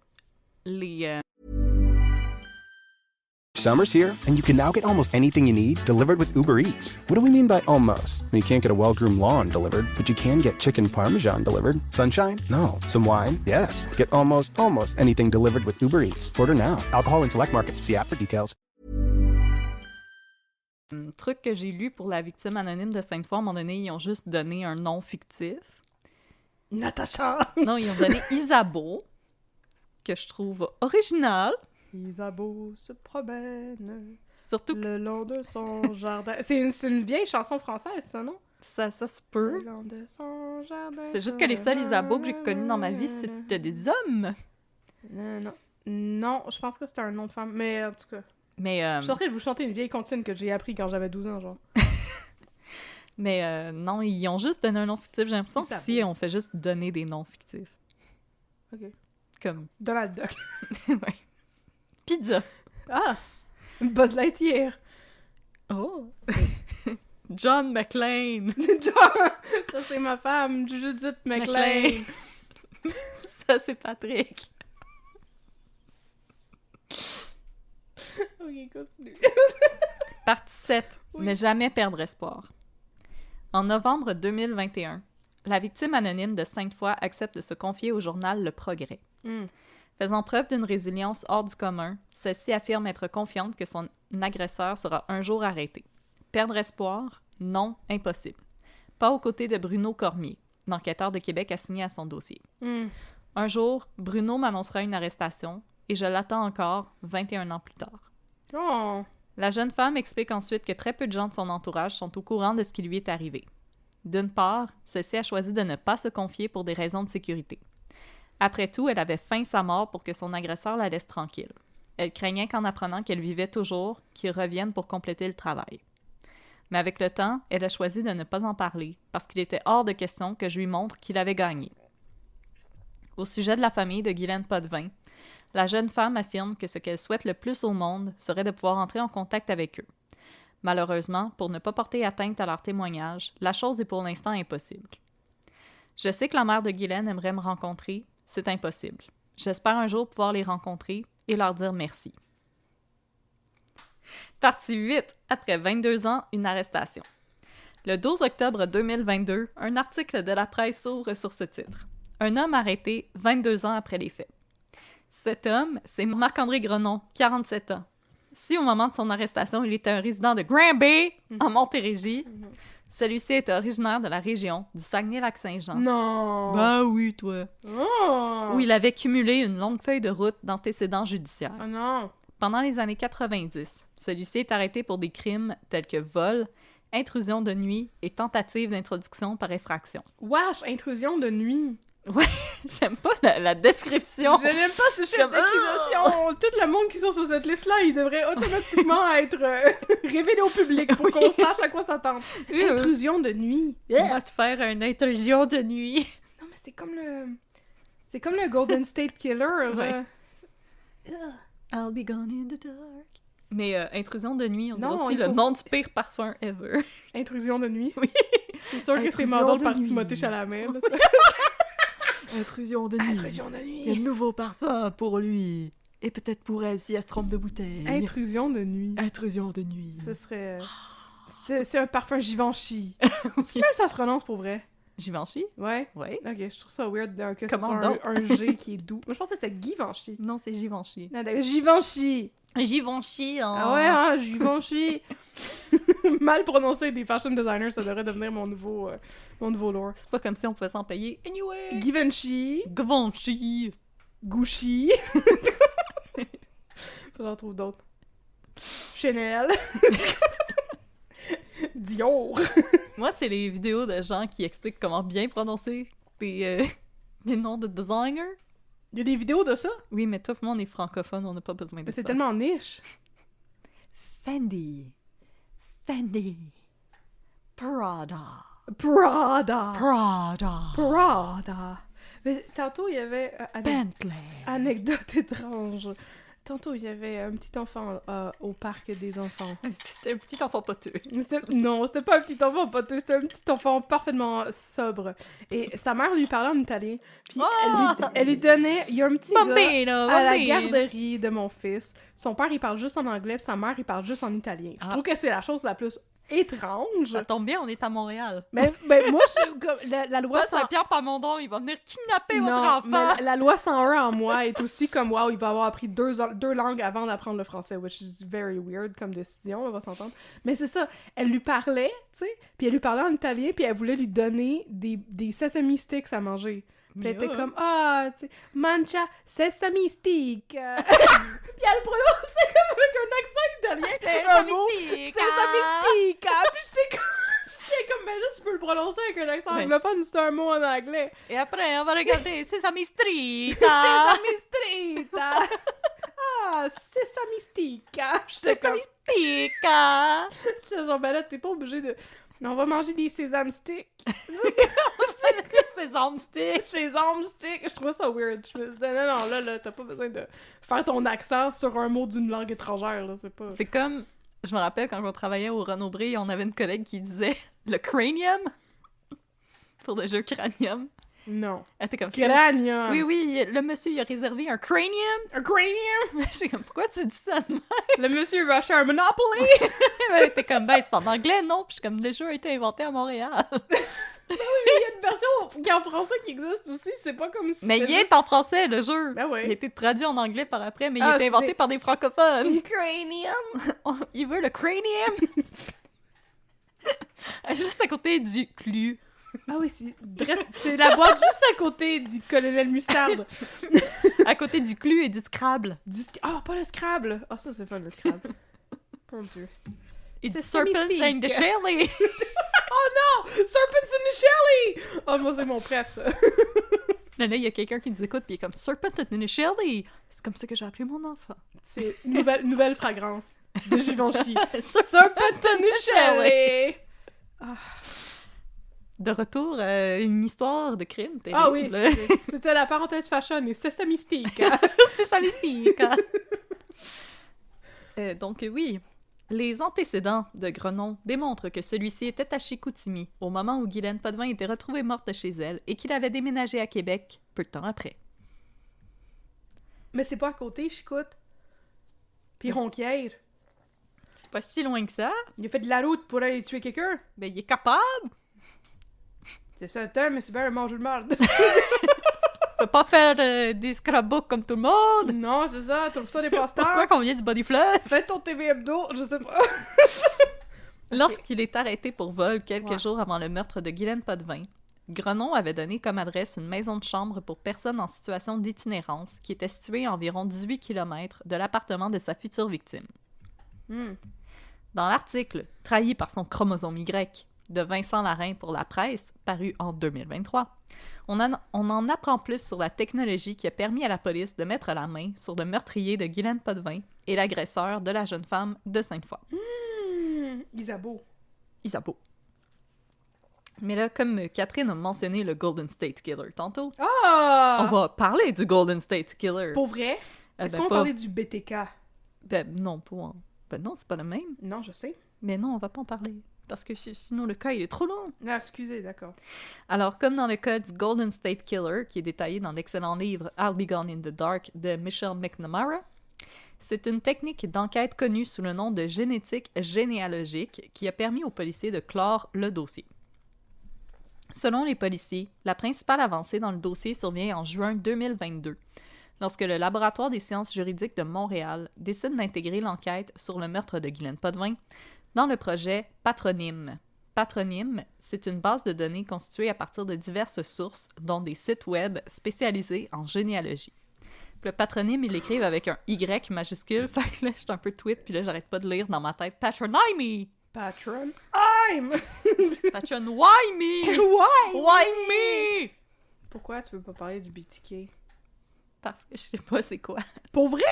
Summer's here, and you can now get almost anything you need delivered with Uber Eats. What do we mean by almost? You can't get a well-groomed lawn delivered, but you can get chicken parmesan delivered. Sunshine? No. Some wine? Yes. Get almost anything delivered with Uber Eats. Order now. Alcohol in select markets. See app for details. truc que j'ai lu pour la victime anonyme de Sainte-Foy, à un moment donné, ils ont juste donné un nom fictif. Natacha! Non, ils ont donné Isabeau, que je trouve original. Isabeau se promène Surtout le long de son jardin. C'est une vieille chanson française, ça, non? ça se peut. Le long de son jardin. C'est juste que les seuls Isabeau que j'ai connus dans ma vie, c'était des hommes. Non, je pense que c'était un nom de femme, mais en tout cas... Mais, Je suis en train de vous chanter une vieille comptine que j'ai appris quand j'avais 12 ans, genre. mais non, ils ont juste donné un nom fictif. J'ai l'impression Isabeau. qu'ici, on fait juste donner des noms fictifs. OK. Comme... Donald Duck. ouais. Pizza. Ah! Buzz Lightyear. Oh! John McClane. John! Ça, c'est ma femme, Judith McClane. Ça, c'est Patrick. OK, continue. Partie 7. Oui. Ne jamais perdre espoir. En novembre 2021, la victime anonyme de Sainte-Foy accepte de se confier au journal Le Progrès. Faisant preuve d'une résilience hors du commun, celle-ci affirme être confiante que son agresseur sera un jour arrêté. Perdre espoir? Non, impossible. Pas aux côtés de Bruno Cormier, l'enquêteur de Québec assigné à son dossier. Un jour, Bruno m'annoncera une arrestation et je l'attends encore 21 ans plus tard. Oh! La jeune femme explique ensuite que très peu de gens de son entourage sont au courant de ce qui lui est arrivé. D'une part, celle-ci a choisi de ne pas se confier pour des raisons de sécurité. Après tout, elle avait feint sa mort pour que son agresseur la laisse tranquille. Elle craignait qu'en apprenant qu'elle vivait toujours, qu'il revienne pour compléter le travail. Mais avec le temps, elle a choisi de ne pas en parler, parce qu'il était hors de question que je lui montre qu'il avait gagné. Au sujet de la famille de Guylaine Potvin, la jeune femme affirme que ce qu'elle souhaite le plus au monde serait de pouvoir entrer en contact avec eux. Malheureusement, pour ne pas porter atteinte à leur témoignage, la chose est pour l'instant impossible. Je sais que la mère de Guylaine aimerait me rencontrer, c'est impossible. J'espère un jour pouvoir les rencontrer et leur dire merci. Partie 8. Après 22 ans, une arrestation. Le 12 octobre 2022, un article de la presse s'ouvre sur ce titre. Un homme arrêté 22 ans après les faits. Cet homme, c'est Marc-André Grenon, 47 ans. Si au moment de son arrestation, il était un résident de Granby, en Montérégie, celui-ci était originaire de la région du Saguenay-Lac-Saint-Jean. Non! Ben oui, toi. Oh! Où il avait cumulé une longue feuille de route d'antécédents judiciaires. Oh non! Pendant les années 90, celui-ci est arrêté pour des crimes tels que vol, intrusion de nuit et tentative d'introduction par effraction. Wesh, intrusion de nuit! Ouais, j'aime pas la description. Je n'aime pas ce chef d'accusation! Tout le monde qui sont sur cette liste-là, il devrait automatiquement être révélé au public pour qu'on sache à quoi s'attendre. Intrusion de nuit! On va te faire une intrusion de nuit. Non, mais c'est comme le... C'est comme le Golden State Killer, Ouais. I'll be gone in the dark. Mais intrusion de nuit, on Non, dirait aussi il le faut- nom du pire parfum ever. Intrusion de nuit? Oui. C'est sûr que c'est Intrusion modèle de par nuit. Timothée Chalamet, là, ça. Intrusion de Intrusion de nuit! nouveau parfum pour lui. Et peut-être pour elle si elle se trompe de bouteille. Intrusion de nuit. Intrusion de nuit. Ce serait... C'est un parfum Givenchy. Si même ça se prononce pour vrai. Givenchy? Ouais. Ouais. Ok, je trouve ça weird que ce Comment soit donc? un G qui est doux. Moi, je pensais que c'était Givenchy. Non, c'est Givenchy. Non, d'accord, Givenchy! Givenchy, hein? Ah ouais, hein, Givenchy! Mal prononcé des fashion designers, ça devrait devenir mon nouveau lore. C'est pas comme si on pouvait s'en payer. Anyway! Givenchy, Givenchy! Gucci. J'en trouve d'autres. Chanel. Dior. Moi, c'est les vidéos de gens qui expliquent comment bien prononcer des noms de designers. Il y a des vidéos de ça, Oui, mais tout le monde est francophone, on n'a pas besoin de mais c'est ça. tellement niche. Fendi. Prada. Prada. Mais tantôt, il y avait... Bentley. Anecdote étrange. Tantôt, il y avait un petit enfant au parc des enfants. C'était un petit enfant poteux. Non, c'était pas un petit enfant poteux, c'était un petit enfant parfaitement sobre. Et sa mère lui parlait en italien. Puis elle lui donnait... Il y a un petit gars Bambino, à la bambino. garderie de mon fils. Son père, il parle juste en anglais, puis sa mère, il parle juste en italien. Je Ah. trouve que c'est la chose la plus étrange. Ça tombe bien, on est à Montréal. Mais moi, je suis comme... La loi Pas 100... Saint-Pierre Pamondon, il va venir kidnapper Non, votre enfant. mais la loi 101 en moi est aussi comme, wow, il va avoir appris deux langues avant d'apprendre le français, which is very weird comme décision, on va s'entendre. Mais c'est ça, elle lui parlait, tu sais, puis elle lui parlait en italien, puis elle voulait lui donner des sesame sticks à manger. Puis elle était comme, tu sais, mangia sesame stick. Puis elle prononçait comme avec un accent italien, un mot, sesame stick. Puis j'étais comme, mais là, tu peux le prononcer avec un accent Ouais. anglophone, c'est un mot en anglais. Et après, on va regarder Sesame Street. Sesame Street! Ah, Sesame Stick! J'étais comme... J'étais genre, ben là, t'es pas obligé de... On va manger des sésame sticks. Sesame Stick. Sésame sticks! Je trouvais ça weird. Je me disais, non, là, t'as pas besoin de faire ton accent sur un mot d'une langue étrangère, là, c'est pas... C'est comme, je me rappelle quand on travaillait au Renaud-Bré, on avait une collègue qui disait le cranium pour le jeu cranium. Non. Elle était comme Cranium! Oui, le monsieur il a réservé un cranium. Un cranium! J'étais comme, pourquoi tu dis ça de même? Le monsieur veut acheter un Monopoly! Elle était comme, ben c'est en anglais, non? Puis je suis comme, le jeu a été inventé à Montréal. Il y a une version qui est en français qui existe aussi, c'est pas comme si Mais c'était il est en français, le jeu. Ben ouais. Il a été traduit en anglais par après, mais il Ah, a été inventé c'est- par des francophones. Cranium! Il veut le cranium. Juste à côté du clu. Ah oui, c'est la boîte juste à côté du colonel Mustard. À côté du clu et du Scrabble. Pas le Scrabble! Ah, ça, c'est fun, le Scrabble. Mon Dieu. Et du C'est Serpent mystique. and the Shelley. Oh non! Serpents in the Shelley! Oh, moi, c'est mon préf, ça. Là, il y a quelqu'un qui nous écoute puis il est comme Serpent and the Shelley. C'est comme ça que j'ai appelé mon enfant. C'est nouvelle fragrance de Givenchy. Serpent in the Shelley! De retour à une histoire de crime terrible. Ah oui, c'était la parenthèse fashion et c'est ça mystique. C'est ça mystique. Donc oui, les antécédents de Grenon démontrent que celui-ci était à Chicoutimi au moment où Guylaine Potvin était retrouvée morte chez elle et qu'il avait déménagé à Québec peu de temps après. Mais c'est pas à côté, Chicoute. Puis Ronquière. C'est pas si loin que ça. Il a fait de la route pour aller tuer quelqu'un. Ben il est capable. C'est ça le temps, mais c'est bien un manger de merde. peut pas faire des scrapbooks comme tout le monde. Non, c'est ça, trouve-toi des pasteurs. Pourquoi qu'on vient du body fluff? Fais ton TV hebdo, je sais pas. Lorsqu'il est arrêté pour vol quelques Ouais. jours avant le meurtre de Guylaine Potvin, Grenon avait donné comme adresse une maison de chambre pour personnes en situation d'itinérance qui était située à environ 18 km de l'appartement de sa future victime. Hmm. Dans l'article « Trahi par son chromosome Y » de Vincent Larrain pour La Presse, paru en 2023, on en apprend plus sur la technologie qui a permis à la police de mettre la main sur le meurtrier de Guylaine Potvin et l'agresseur de la jeune femme de Sainte-Foy. Isabeau. Isabeau. Mais là, comme Catherine a mentionné le Golden State Killer tantôt, Ah! on va parler du Golden State Killer. Pour vrai? Est-ce qu'on va parler du BTK? Ben non, pas... Ben non, c'est pas le même. Non, je sais. Mais non, on va pas en parler. Parce que sinon, le cas, il est trop long. Ah, excusez, d'accord. Alors, comme dans le cas du Golden State Killer, qui est détaillé dans l'excellent livre I'll Be Gone in the Dark de Michelle McNamara, c'est une technique d'enquête connue sous le nom de génétique généalogique qui a permis aux policiers de clore le dossier. Selon les policiers, la principale avancée dans le dossier survient en juin 2022, lorsque le Laboratoire des sciences juridiques de Montréal décide d'intégrer l'enquête sur le meurtre de Guylaine Potvin dans le projet Patronyme. Patronyme, c'est une base de données constituée à partir de diverses sources, dont des sites web spécialisés en généalogie. Puis le patronyme, ils l'écrivent avec un Y majuscule, fait que là, je suis un peu tweet, puis là, j'arrête pas de lire dans ma tête « Patronyme! Patron. I'm! Patron, why me? Why? Why me? » Pourquoi tu veux pas parler du BTK? Parce que je sais pas c'est quoi. Pour vrai?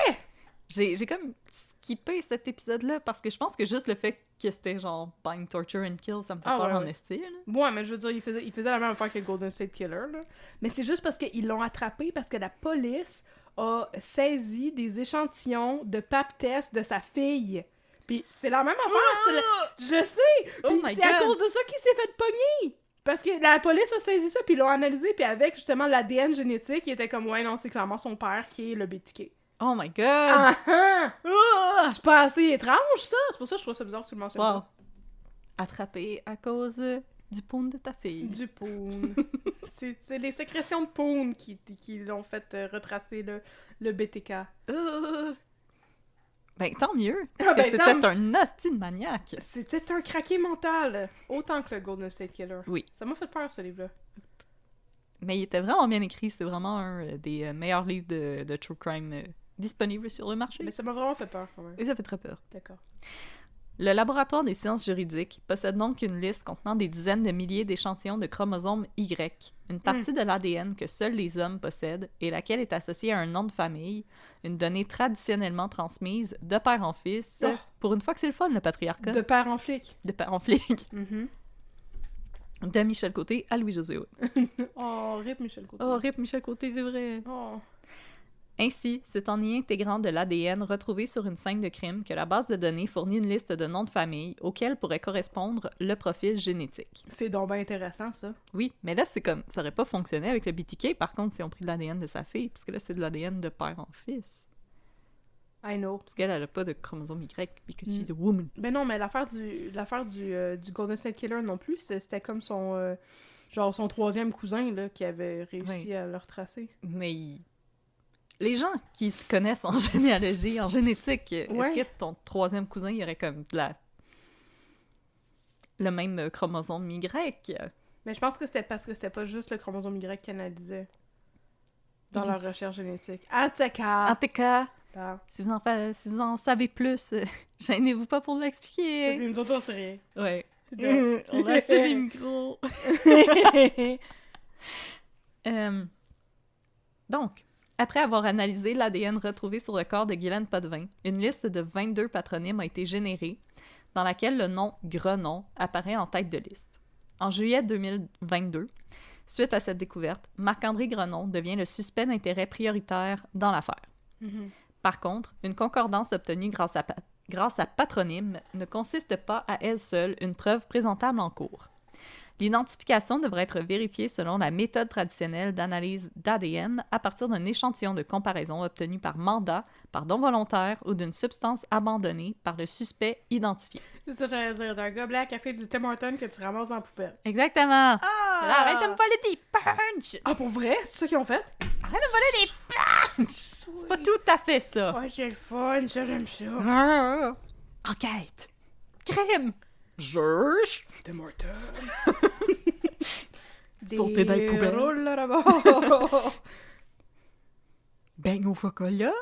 J'ai comme skippé cet épisode-là parce que je pense que juste le fait que c'était genre Bind, Torture and Kill, ça me fait Ah, peur ouais, en ouais. esti, là. Ouais, mais je veux dire, il faisait la même affaire que Golden State Killer, là. Mais c'est juste parce qu'ils l'ont attrapé parce que la police a saisi des échantillons de pap test de sa fille. Puis c'est la même affaire, je sais! Oh Puis my c'est à God. cause de ça qu'il s'est fait pogner! Parce que la police a saisi ça, puis ils l'ont analysé, puis avec justement l'ADN génétique, il était comme, ouais, non, c'est clairement son père qui est le BTK. Oh my god! Ah ah! Ah! C'est pas assez étrange, ça! C'est pour ça que je trouve ça bizarre que tu le mentionnes Wow. Attrapé à cause du poum de ta fille. Du poon. c'est les sécrétions de poon qui l'ont fait retracer le BTK. Ben, tant mieux! Ah, Parce ben, que c'était un hostie de maniaque. C'était un craqué mental, autant que le Golden State Killer. Oui. Ça m'a fait peur, ce livre-là. Mais il était vraiment bien écrit. C'est vraiment un des meilleurs livres de true crime disponibles sur le marché. Mais ça m'a vraiment fait peur, quand même. Et ça fait très peur. D'accord. Le Laboratoire des sciences juridiques possède donc une liste contenant des dizaines de milliers d'échantillons de chromosomes Y, une partie de l'ADN que seuls les hommes possèdent et laquelle est associée à un nom de famille, une donnée traditionnellement transmise de père en fils. Oh. Pour une fois que c'est le fun, le patriarcat. De père en flic. De père en flic. Mhm. De Michel Côté à Louis-José Hood. Oh, rip Michel Côté. Oh, rip Michel Côté, c'est vrai. Oh. Ainsi, c'est en y intégrant de l'ADN retrouvé sur une scène de crime que la base de données fournit une liste de noms de famille auxquels pourrait correspondre le profil génétique. C'est donc bien intéressant, ça. Oui, mais là, c'est comme... Ça aurait pas fonctionné avec le BTK, par contre, si on pris de l'ADN de sa fille, parce que là, c'est de l'ADN de père en fils. I know. Parce qu'elle, elle a pas de chromosome Y, because she's a woman. Ben non, mais l'affaire du Golden State Killer non plus, c'était comme son... genre son troisième cousin, là, qui avait réussi Oui. à le retracer. Mais les gens qui se connaissent en généalogie, en génétique, Ouais. est-ce que ton troisième cousin, il aurait comme le même chromosome Y? Mais je pense que c'était parce que c'était pas juste le chromosome Y qu'ils analysaient dans leur recherche génétique. En tout cas... En tout cas, Ah. si vous en savez plus, gênez-vous pas pour l'expliquer. Nous autres, on sait rien. Ouais. Non. On a acheté des micros. Donc, après avoir analysé l'ADN retrouvé sur le corps de Guylaine Potvin, une liste de 22 patronymes a été générée, dans laquelle le nom Grenon apparaît en tête de liste. En juillet 2022, suite à cette découverte, Marc-André Grenon devient le suspect d'intérêt prioritaire dans l'affaire. Mhm. Par contre, une concordance obtenue grâce à patronyme ne consiste pas à elle seule une preuve présentable en cours. L'identification devrait être vérifiée selon la méthode traditionnelle d'analyse d'ADN à partir d'un échantillon de comparaison obtenu par mandat, par don volontaire ou d'une substance abandonnée par le suspect identifié. C'est ça que j'allais dire, d'un gobelet à café du Tim Hortons que tu ramasses dans la poubelle. Exactement! Ah! Là, arrête de me voler des punch! Ah, pour vrai? C'est ça qu'ils ont fait? Arrête de voler des planches! C'est pas tout à fait ça. Ouais, c'est le fun, ça, j'aime ça. Ah. Enquête. Crime. Juge. Des mortels. Sauter dans les poubelles. Rôles là-bas. Beigne au chocolat.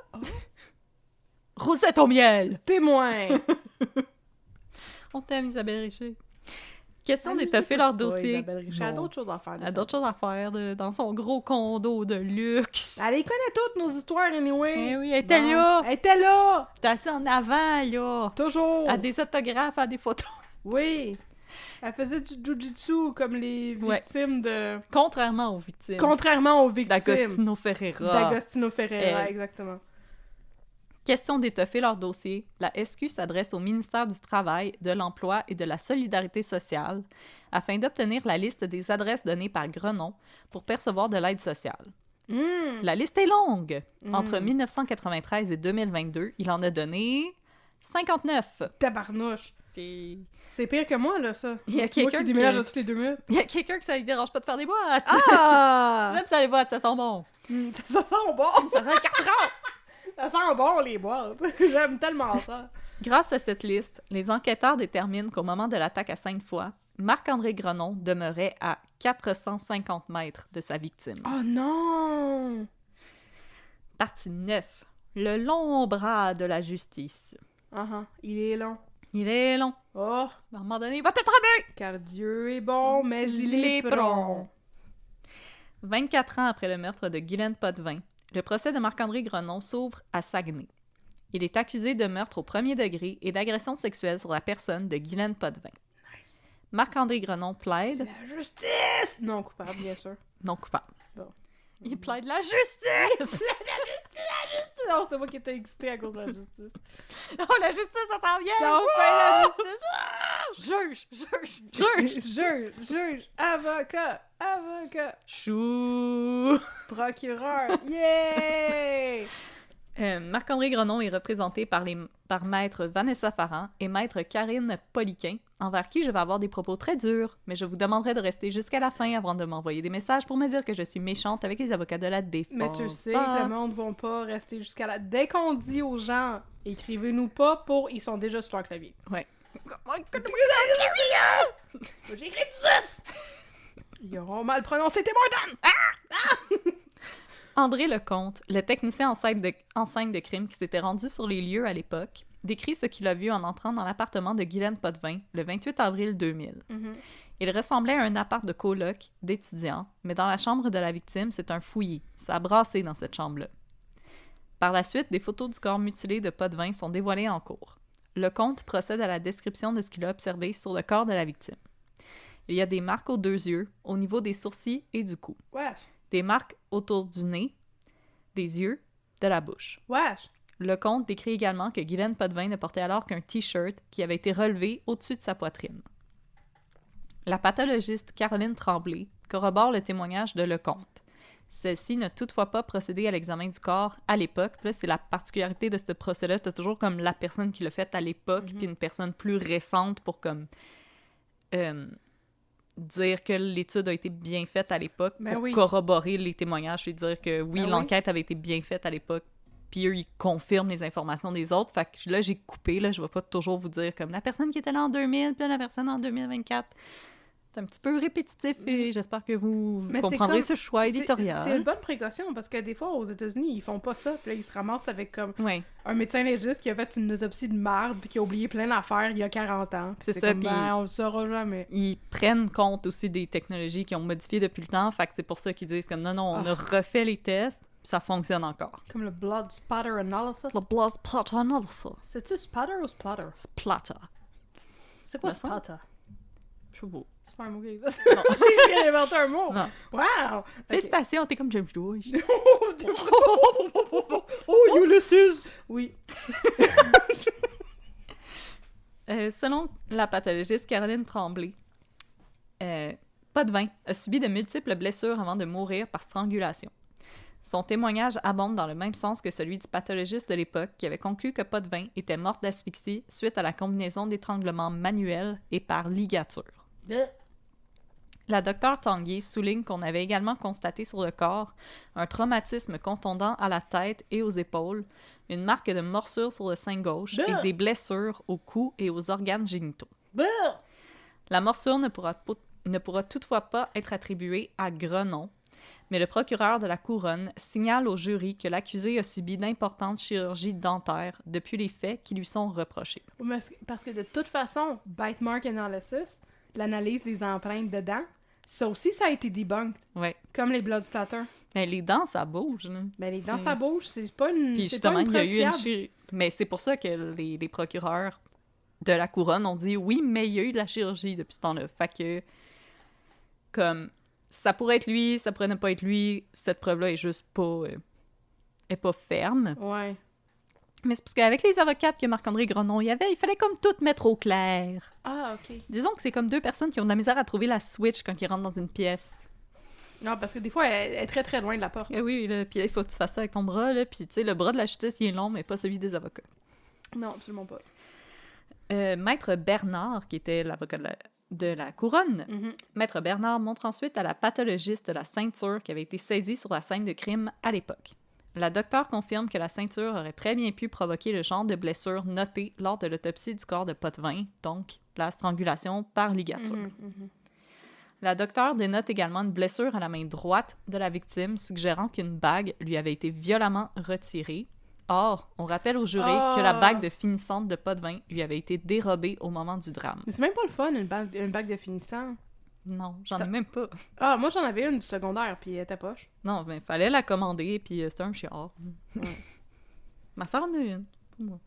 Rosette au miel. Témoin. On t'aime, Isabelle Richer. Question d'étoffer leur dossier. Isabelle Richer a d'autres choses à faire. Elle a d'autres choses à faire dans son gros condo de luxe. Elle les connaît toutes, nos histoires, anyway. Eh oui, elle était Bon. là. Elle était là. T'es assis en avant, là. Toujours. À des autographes, à des photos. Oui. Elle faisait du jujitsu comme les victimes de... Contrairement aux victimes. Contrairement aux victimes. D'Agostino Ferreira. D'Agostino Ferreira, Elle. exactement. Question d'étoffer leur dossier, la SQ s'adresse au ministère du Travail, de l'Emploi et de la Solidarité sociale afin d'obtenir la liste des adresses données par Grenon pour percevoir de l'aide sociale. La liste est longue. Entre 1993 et 2022, il en a donné 59. Tabarnouche. C'est pire que moi, là, ça. Il y a Moi quelqu'un qui déménage qui- à toutes les 2 minutes. Il y a quelqu'un que ça ne dérange pas de faire des boîtes. Ah! J'aime ça les boîtes, ça sent bon. Ça sent bon! Ça sent 4 ans. Ça sent bon, les boîtes. J'aime tellement ça. Grâce à cette liste, les enquêteurs déterminent qu'au moment de l'attaque à Sainte-Foy, Marc-André Grenon demeurait à 450 mètres de sa victime. Oh non! Partie 9. Le long bras de la justice. Il est long. Il est long. Oh, À un moment donné, il va t'attraper! car Dieu est bon, mais il est prompt. 24 ans après le meurtre de Guylaine Potvin, le procès de Marc-André Grenon s'ouvre à Saguenay. Il est accusé de meurtre au premier degré et d'agression sexuelle sur la personne de Guylaine Potvin. Marc-André Grenon plaide La justice! Non, coupable, bien sûr. non coupable. Bon. Il plaide la justice! Non, c'est moi qui étais excitée à cause de la justice. Oh, la justice, ça s'en vient! Non, enfin la justice! Juge, avocat, Chou! procureur, yay! Marc-André Grenon est représenté par maître Vanessa Farran et maître Karine Poliquin, envers qui je vais avoir des propos très durs, mais je vous demanderai de rester jusqu'à la fin avant de m'envoyer des messages pour me dire que je suis méchante avec les avocats de la défense. Mais tu le sais, le monde ne va pas rester jusqu'à la... Dès qu'on dit aux gens, écrivez-nous pas pour... Ils sont déjà sur leur clavier. Ouais. J'ai écrit tout ça! Ils auront mal prononcé Tim Hortons! André Lecomte, le technicien en scène de crime qui s'était rendu sur les lieux à l'époque, décrit ce qu'il a vu en entrant dans l'appartement de Guylaine Potvin le 28 avril 2000. Il ressemblait à un appart de coloc d'étudiants, mais dans la chambre de la victime, c'est un fouillis. Ça a brassé dans cette chambre-là. Par la suite, des photos du corps mutilé de Potvin sont dévoilées en cours. Lecomte procède à la description de ce qu'il a observé sur le corps de la victime. Il y a des marques aux 2 yeux, au niveau des sourcils et du cou. Wesh! Des marques autour du nez, des yeux, de la bouche. Wesh! Lecomte décrit également que Guylaine Potvin ne portait alors qu'un T-shirt qui avait été relevé au-dessus de sa poitrine. La pathologiste Caroline Tremblay corrobore le témoignage de Lecomte. Celle-ci n'a toutefois pas procédé à l'examen du corps à l'époque. Puis là, c'est la particularité de ce procès-là. T'as toujours comme la personne qui l'a fait à l'époque, puis une personne plus récente pour comme dire que l'étude a été bien faite à l'époque, Ben pour oui. corroborer les témoignages et dire que oui, Ben oui. l'enquête avait été bien faite à l'époque. Puis eux, ils confirment les informations des autres. Fait que là, j'ai coupé. Là, je vais pas toujours vous dire comme la personne qui était là en 2000, puis la personne en 2024. C'est un petit peu répétitif et j'espère que vous Mais c'est comprendrez comme- ce choix éditorial. C'est une bonne précaution parce que des fois, aux États-Unis, ils font pas ça. Puis là, ils se ramassent avec comme Oui, un médecin légiste qui a fait une autopsie de marde puis qui a oublié plein d'affaires il y a 40 ans. Puis C'est ça, comme, puis- ben, on le saura jamais. ils prennent compte aussi des technologies qui ont modifié depuis le temps. Fait que c'est pour ça qu'ils disent comme non, on a refait les tests, puis ça fonctionne encore. Comme le blood spatter analysis. Le blood splatter analysis. C'est-tu spatter ou splatter? Splatter. C'est quoi Me semble. spatter? Je sais pas. C'est pas un mot qui existe. J'ai rien inventé un mot. Non. Wow! Ok. Félicitations, t'es comme James Joyce. Oh, Ulysses! Oui. Selon la pathologiste Caroline Tremblay, Potvin a subi de multiples blessures avant de mourir par strangulation. Son témoignage abonde dans le même sens que celui du pathologiste de l'époque qui avait conclu que Potvin était morte d'asphyxie suite à la combinaison d'étranglement manuel et par ligature. La docteure Tanguay souligne qu'on avait également constaté sur le corps un traumatisme contondant à la tête et aux épaules, une marque de morsure sur le sein gauche et des blessures au cou et aux organes génitaux. La morsure ne pourra toutefois pas être attribuée à Grenon, mais le procureur de la Couronne signale au jury que l'accusé a subi d'importantes chirurgies dentaires depuis les faits qui lui sont reprochés. Parce que de toute façon, bite mark analysis, l'analyse des empreintes de dents, ça aussi, ça a été debunked. Ouais. Comme les blood splatters. Mais les dents, ça bouge. Là. Mais les dents, ça bouge, c'est pas une. Puis c'est pas justement, une il y a preuve eu une fiable. Mais c'est pour ça que les procureurs de la Couronne ont dit oui, mais il y a eu de la chirurgie depuis ce temps-là. Fait que, comme, ça pourrait être lui, ça pourrait ne pas être lui, cette preuve-là est juste pas, est pas ferme. Ouais. Mais c'est parce qu'avec les avocates que Marc-André Grenon y avait, il fallait comme tout mettre au clair. Ah, OK. Disons que c'est comme deux personnes qui ont de la misère à trouver la switch quand ils rentrent dans une pièce. Non, parce que des fois, elle est très très loin de la porte. Eh oui, là, puis il faut que tu fasses ça avec ton bras, là, puis tu sais, le bras de la justice, il est long, mais pas celui des avocats. Non, absolument pas. Maître Bernard, qui était l'avocat de la Couronne, Maître Bernard montre ensuite à la pathologiste la ceinture qui avait été saisie sur la scène de crime à l'époque. La docteure confirme que la ceinture aurait très bien pu provoquer le genre de blessure notée lors de l'autopsie du corps de Potvin, donc la strangulation par ligature. La docteure dénote également une blessure à la main droite de la victime, suggérant qu'une bague lui avait été violemment retirée. Or, on rappelle au jury que la bague de finissante de Potvin lui avait été dérobée au moment du drame. Mais c'est même pas le fun, une bague de finissant. Non, j'en ai même pas. Ah, moi j'en avais une du secondaire, puis elle était poche. Non, mais fallait la commander, puis c'était un chiard. Ma soeur en a une, pour moi.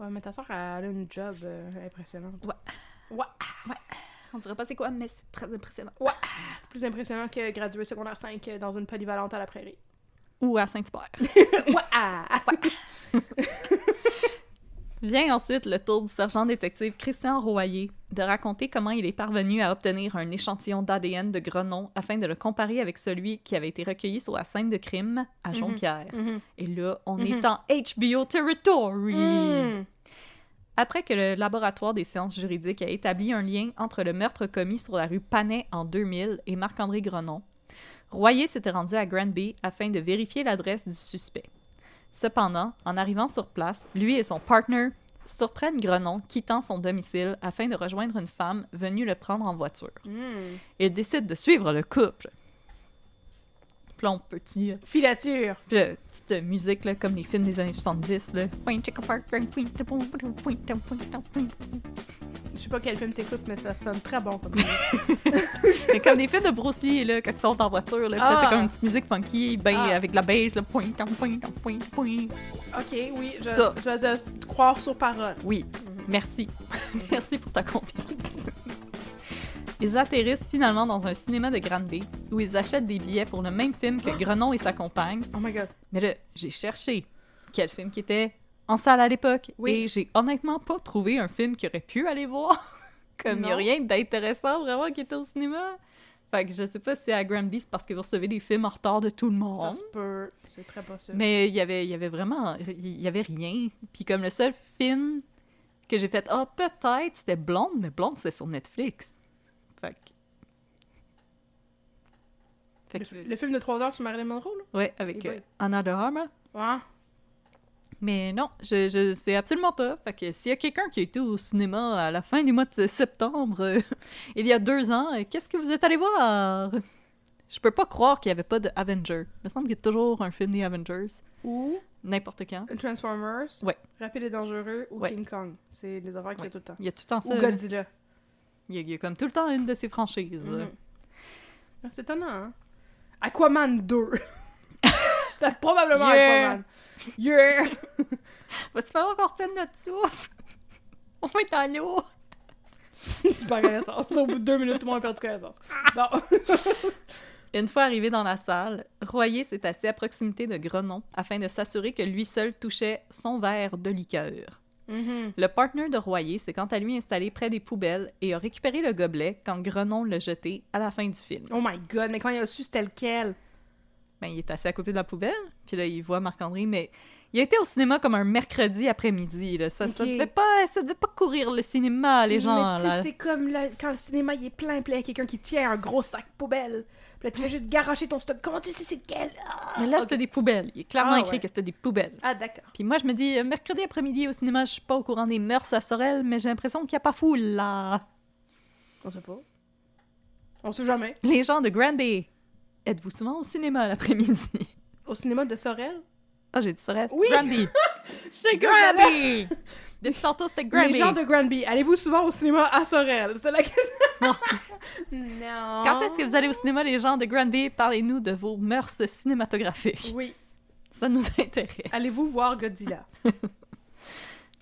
Ouais, mais ta soeur, elle a une job impressionnante. Ouais. On dirait pas c'est quoi, mais c'est très impressionnant. Ouais, c'est plus impressionnant que graduer secondaire 5 dans une polyvalente à la prairie. Ou à Saint-Hubert. Vient ensuite le tour du sergent-détective Christian Royer de raconter comment il est parvenu à obtenir un échantillon d'ADN de Grenon afin de le comparer avec celui qui avait été recueilli sur la scène de crime à Jonquière. Et là, on est en HBO territory! Après que le laboratoire des sciences juridiques a établi un lien entre le meurtre commis sur la rue Panay en 2000 et Marc-André Grenon, Royer s'était rendu à Granby afin de vérifier l'adresse du suspect. Cependant, en arrivant sur place, lui et son partner surprennent Grenon quittant son domicile afin de rejoindre une femme venue le prendre en voiture. Ils décident de suivre le couple. Puis là, on peut-tu... Filature! Puis là, petite musique, là, comme les films des années 70, là. Je sais pas quel film t'écoutes, mais ça sonne très bon comme ça. C'est comme des films de Bruce Lee, là, quand ils sont en voiture, là. Puis là, t'as comme une petite musique funky, avec de la bass, là. Ok, oui, je dois te croire sur parole. Oui, merci. Merci pour ta confiance. Ils atterrissent finalement dans un cinéma de Granby où ils achètent des billets pour le même film que Grenon et sa compagne. Oh my god. Mais là, j'ai cherché quel film qui était en salle à l'époque Oui. et j'ai honnêtement pas trouvé un film qu'il aurait pu aller voir. Comme il n'y a rien d'intéressant vraiment qui était au cinéma. Fait que je sais pas si c'est à Granby, c'est parce que vous recevez des films en retard de tout le monde. Ça se peut, c'est très possible. Mais il y avait vraiment... Il y avait rien. Puis comme le seul film que j'ai fait « Ah, peut-être, c'était Blonde », mais Blonde, c'est sur Netflix. Fait que... Le film de 3 heures sur Marilyn Monroe, là? Ouais, avec Et Anna de Armas. Ouais. Mais non, je sais absolument pas. Fait que s'il y a quelqu'un qui a été au cinéma à la fin du mois de septembre, il y a 2 ans, qu'est-ce que vous êtes allé voir? Je peux pas croire qu'il y avait pas de Avengers. Il me semble qu'il y a toujours un film des Avengers. Ou N'importe quand. Transformers. Ouais. Rapide et dangereux. Ou Ouais. King Kong. C'est les horreurs qu'il y a tout le temps. Il y a tout le temps ça. Ou Godzilla. Il y a comme tout le temps une de ces franchises. Ah, c'est étonnant, hein? Aquaman 2. C'était probablement Aquaman. Yeah! Va-tu falloir qu'on retienne notre souffle? On est dans l'eau. Je perds connaissance. Au bout de 2 minutes, tout le monde a perdu connaissance. Bon. Une fois arrivé dans la salle, Royer s'est assis à proximité de Grenon afin de s'assurer que lui seul touchait son verre de liqueur. Le partner de Royer s'est quant à lui installé près des poubelles et a récupéré le gobelet quand Grenon l'a jeté à la fin du film. Oh my god, mais quand il a su c'était lequel? Ben, il est assis à côté de la poubelle, puis là, il voit Marc-André, mais Il a été au cinéma comme un mercredi après-midi, là. Ça Ok. devait pas courir le cinéma, les gens, Mais tu sais, là. c'est comme quand le cinéma il est plein, il y a quelqu'un qui tient un gros sac poubelle. Puis là, tu fais juste garocher ton stock. Comment tu sais c'est quel? Ah! Mais là, Ok. c'était des poubelles. Il est clairement Ah, écrit ouais. que c'était des poubelles. Ah, d'accord. Puis moi, je me dis, mercredi après-midi au cinéma, je suis pas au courant des mœurs à Sorel, mais j'ai l'impression qu'il y a pas foule, là. On sait pas. On sait jamais. Les gens de Granby, êtes-vous souvent au cinéma l'après-midi? Au cinéma de Sorel? Ah, j'ai dit Sorel. Oui! Granby. Je sais Granby! Depuis tantôt, c'était Granby. Les gens de Granby, allez-vous souvent au cinéma à Sorel? C'est la question. Non. Non. Quand est-ce que vous allez au cinéma, les gens de Granby? Parlez-nous de vos mœurs cinématographiques. Oui. Ça nous intéresse. Allez-vous voir Godzilla?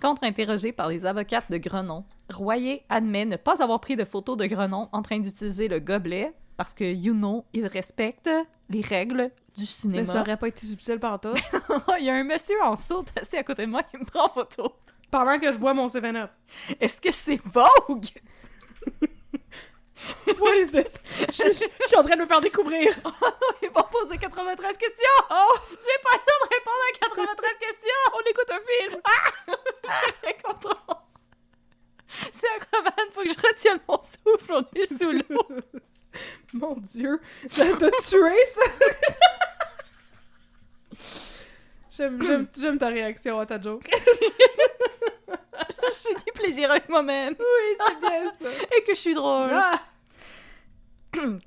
Contre-interrogé par les avocates de Grenon, Royer admet ne pas avoir pris de photos de Grenon en train d'utiliser le gobelet parce que, il respecte les règles du Mais cinéma. ça aurait pas été subtil par tout. Il y a un monsieur en saute assis à côté de moi qui me prend en photo. Pendant que je bois mon 7-Up. Est-ce que c'est Vogue? What is this? Je suis en train de me faire découvrir. Ils vont poser 93 questions! Oh! J'ai pas le temps de répondre à 93 questions! On écoute un film. Je comprends. C'est Aquaman, faut que je retienne mon souffle, on est sous l'eau. Mon Dieu. T'as tué ça? J'aime ta réaction à ta joke. J'ai du plaisir avec moi-même. Oui, c'est bien ça. Et que je suis drôle. Ah!